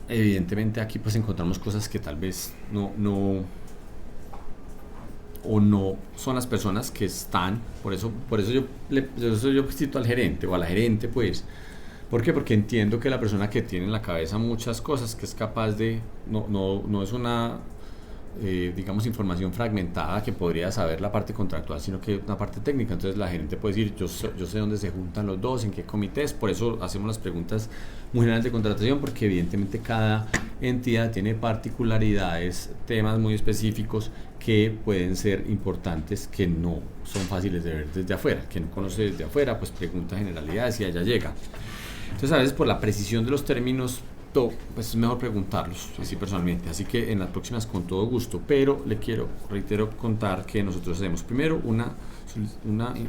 evidentemente aquí pues encontramos cosas que tal vez no son las personas que están, por eso yo cito al gerente o a la gerente pues. ¿Por qué? Porque entiendo que la persona que tiene en la cabeza muchas cosas, que es capaz de, no es una digamos información fragmentada que podría saber la parte contractual, sino que una parte técnica. Entonces la gerente puede decir, yo sé dónde se juntan los dos, en qué comités. Por eso hacemos las preguntas muy generales de contratación, porque evidentemente cada entidad tiene particularidades, temas muy específicos que pueden ser importantes, que no son fáciles de ver desde afuera. Quien no conoce desde afuera pues pregunta generalidades y allá llega. Entonces a veces por la precisión de los términos pues es mejor preguntarlos así personalmente, así que en las próximas con todo gusto, pero le reitero contar que nosotros hacemos primero una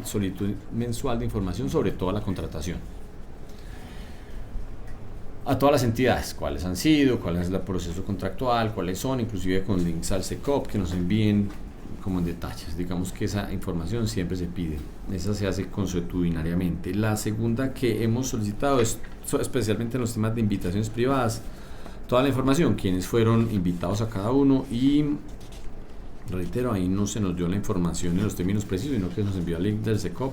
solicitud mensual de información sobre toda la contratación a todas las entidades, cuáles han sido, cuál es el proceso contractual, cuáles son, inclusive con links al SECOP que nos envíen como en detalles. Digamos que esa información siempre se pide, esa se hace consuetudinariamente. La segunda que hemos solicitado es, especialmente en los temas de invitaciones privadas, toda la información, quiénes fueron invitados a cada uno, y reitero, ahí no se nos dio la información en los términos precisos, sino que nos envió el link del SECOP,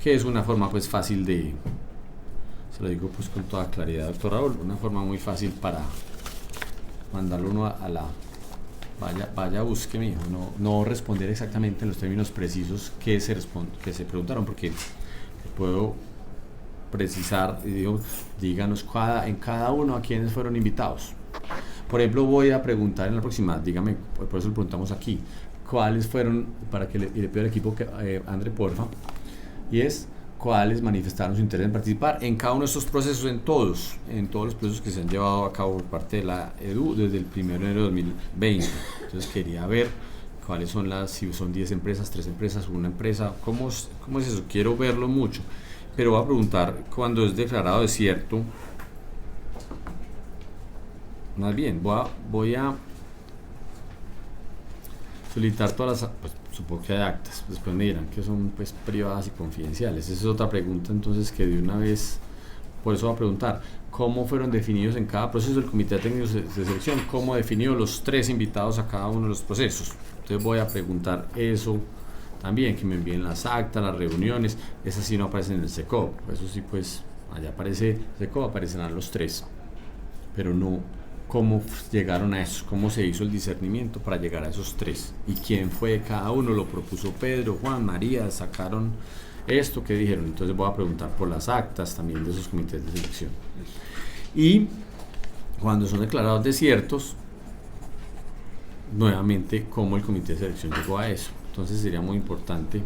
que es una forma pues fácil de, se lo digo pues con toda claridad, doctor Raúl, una forma muy fácil para mandarlo uno a la vaya busque, mijo, no responder exactamente en los términos precisos que se preguntaron, porque puedo precisar y digo, díganos en cada uno a quienes fueron invitados. Por ejemplo, voy a preguntar en la próxima, dígame, por eso lo preguntamos aquí, cuáles fueron, para que le pido al equipo que André, porfa, y es cuáles manifestaron su interés en participar en cada uno de estos procesos, en todos los procesos que se han llevado a cabo por parte de la EDU desde el 1 de enero de 2020. Entonces quería ver cuáles son si son 10 empresas, 3 empresas, una empresa, ¿cómo es eso? Quiero verlo mucho, pero voy a preguntar cuando es declarado desierto. Más bien, voy a solicitar todas las, pues supongo que hay actas, después me dirán que son pues privadas y confidenciales. Esa es otra pregunta entonces que de una vez, por eso voy a preguntar, ¿cómo fueron definidos en cada proceso el comité técnico de selección? ¿Cómo definió los 3 invitados a cada uno de los procesos? Entonces voy a preguntar eso también, que me envíen las actas, las reuniones. Esas sí no aparecen en el SECOP, eso sí pues allá aparece SECOP, aparecerán los 3, pero no cómo llegaron a eso, cómo se hizo el discernimiento para llegar a esos 3 y quién fue cada uno. Lo propuso Pedro, Juan, María, sacaron esto que dijeron. Entonces voy a preguntar por las actas también de esos comités de selección, y cuando son declarados desiertos, nuevamente cómo el comité de selección llegó a eso. Entonces sería muy importante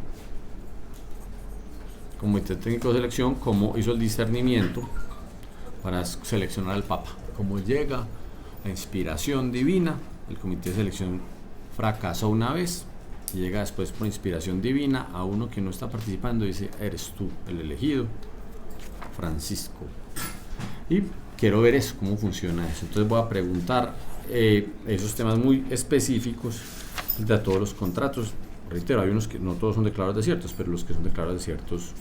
comité técnico de selección, cómo hizo el discernimiento para seleccionar al Papa, cómo llega la inspiración divina. El comité de selección fracasó una vez y llega después por inspiración divina a uno que no está participando y dice: eres tú el elegido, Francisco. Y quiero ver eso, cómo funciona eso. Entonces voy a preguntar esos temas muy específicos de todos los contratos. Reitero, hay unos que no todos son declarados desiertos, pero los que son declarados desiertos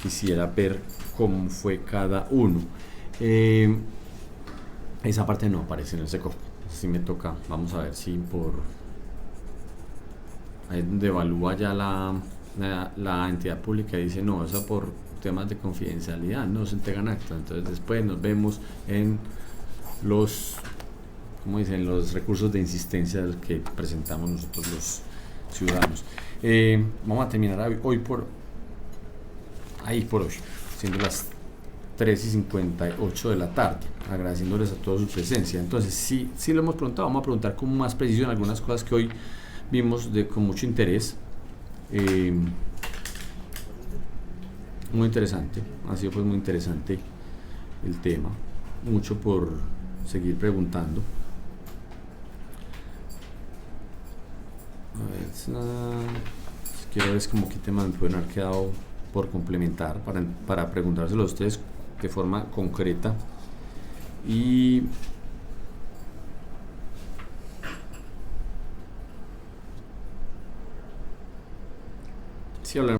quisiera ver cómo fue cada uno. Esa parte no aparece en el SECOF. Si me toca, vamos a ver si por ahí donde evalúa ya la entidad pública dice: no, eso por temas de confidencialidad no se entregan actas. Entonces después nos vemos en los, como dicen, los recursos de insistencia que presentamos nosotros los ciudadanos. Vamos a terminar hoy por hoy, siendo las 3:58 de la tarde, agradeciéndoles a todos su presencia. Entonces, sí lo hemos preguntado, vamos a preguntar con más precisión algunas cosas que hoy vimos con mucho interés. Muy interesante, ha sido pues muy interesante el tema, mucho por seguir preguntando. A ver, quiero ver como qué temas me pueden haber quedado por complementar para preguntárselo a ustedes de forma concreta. Y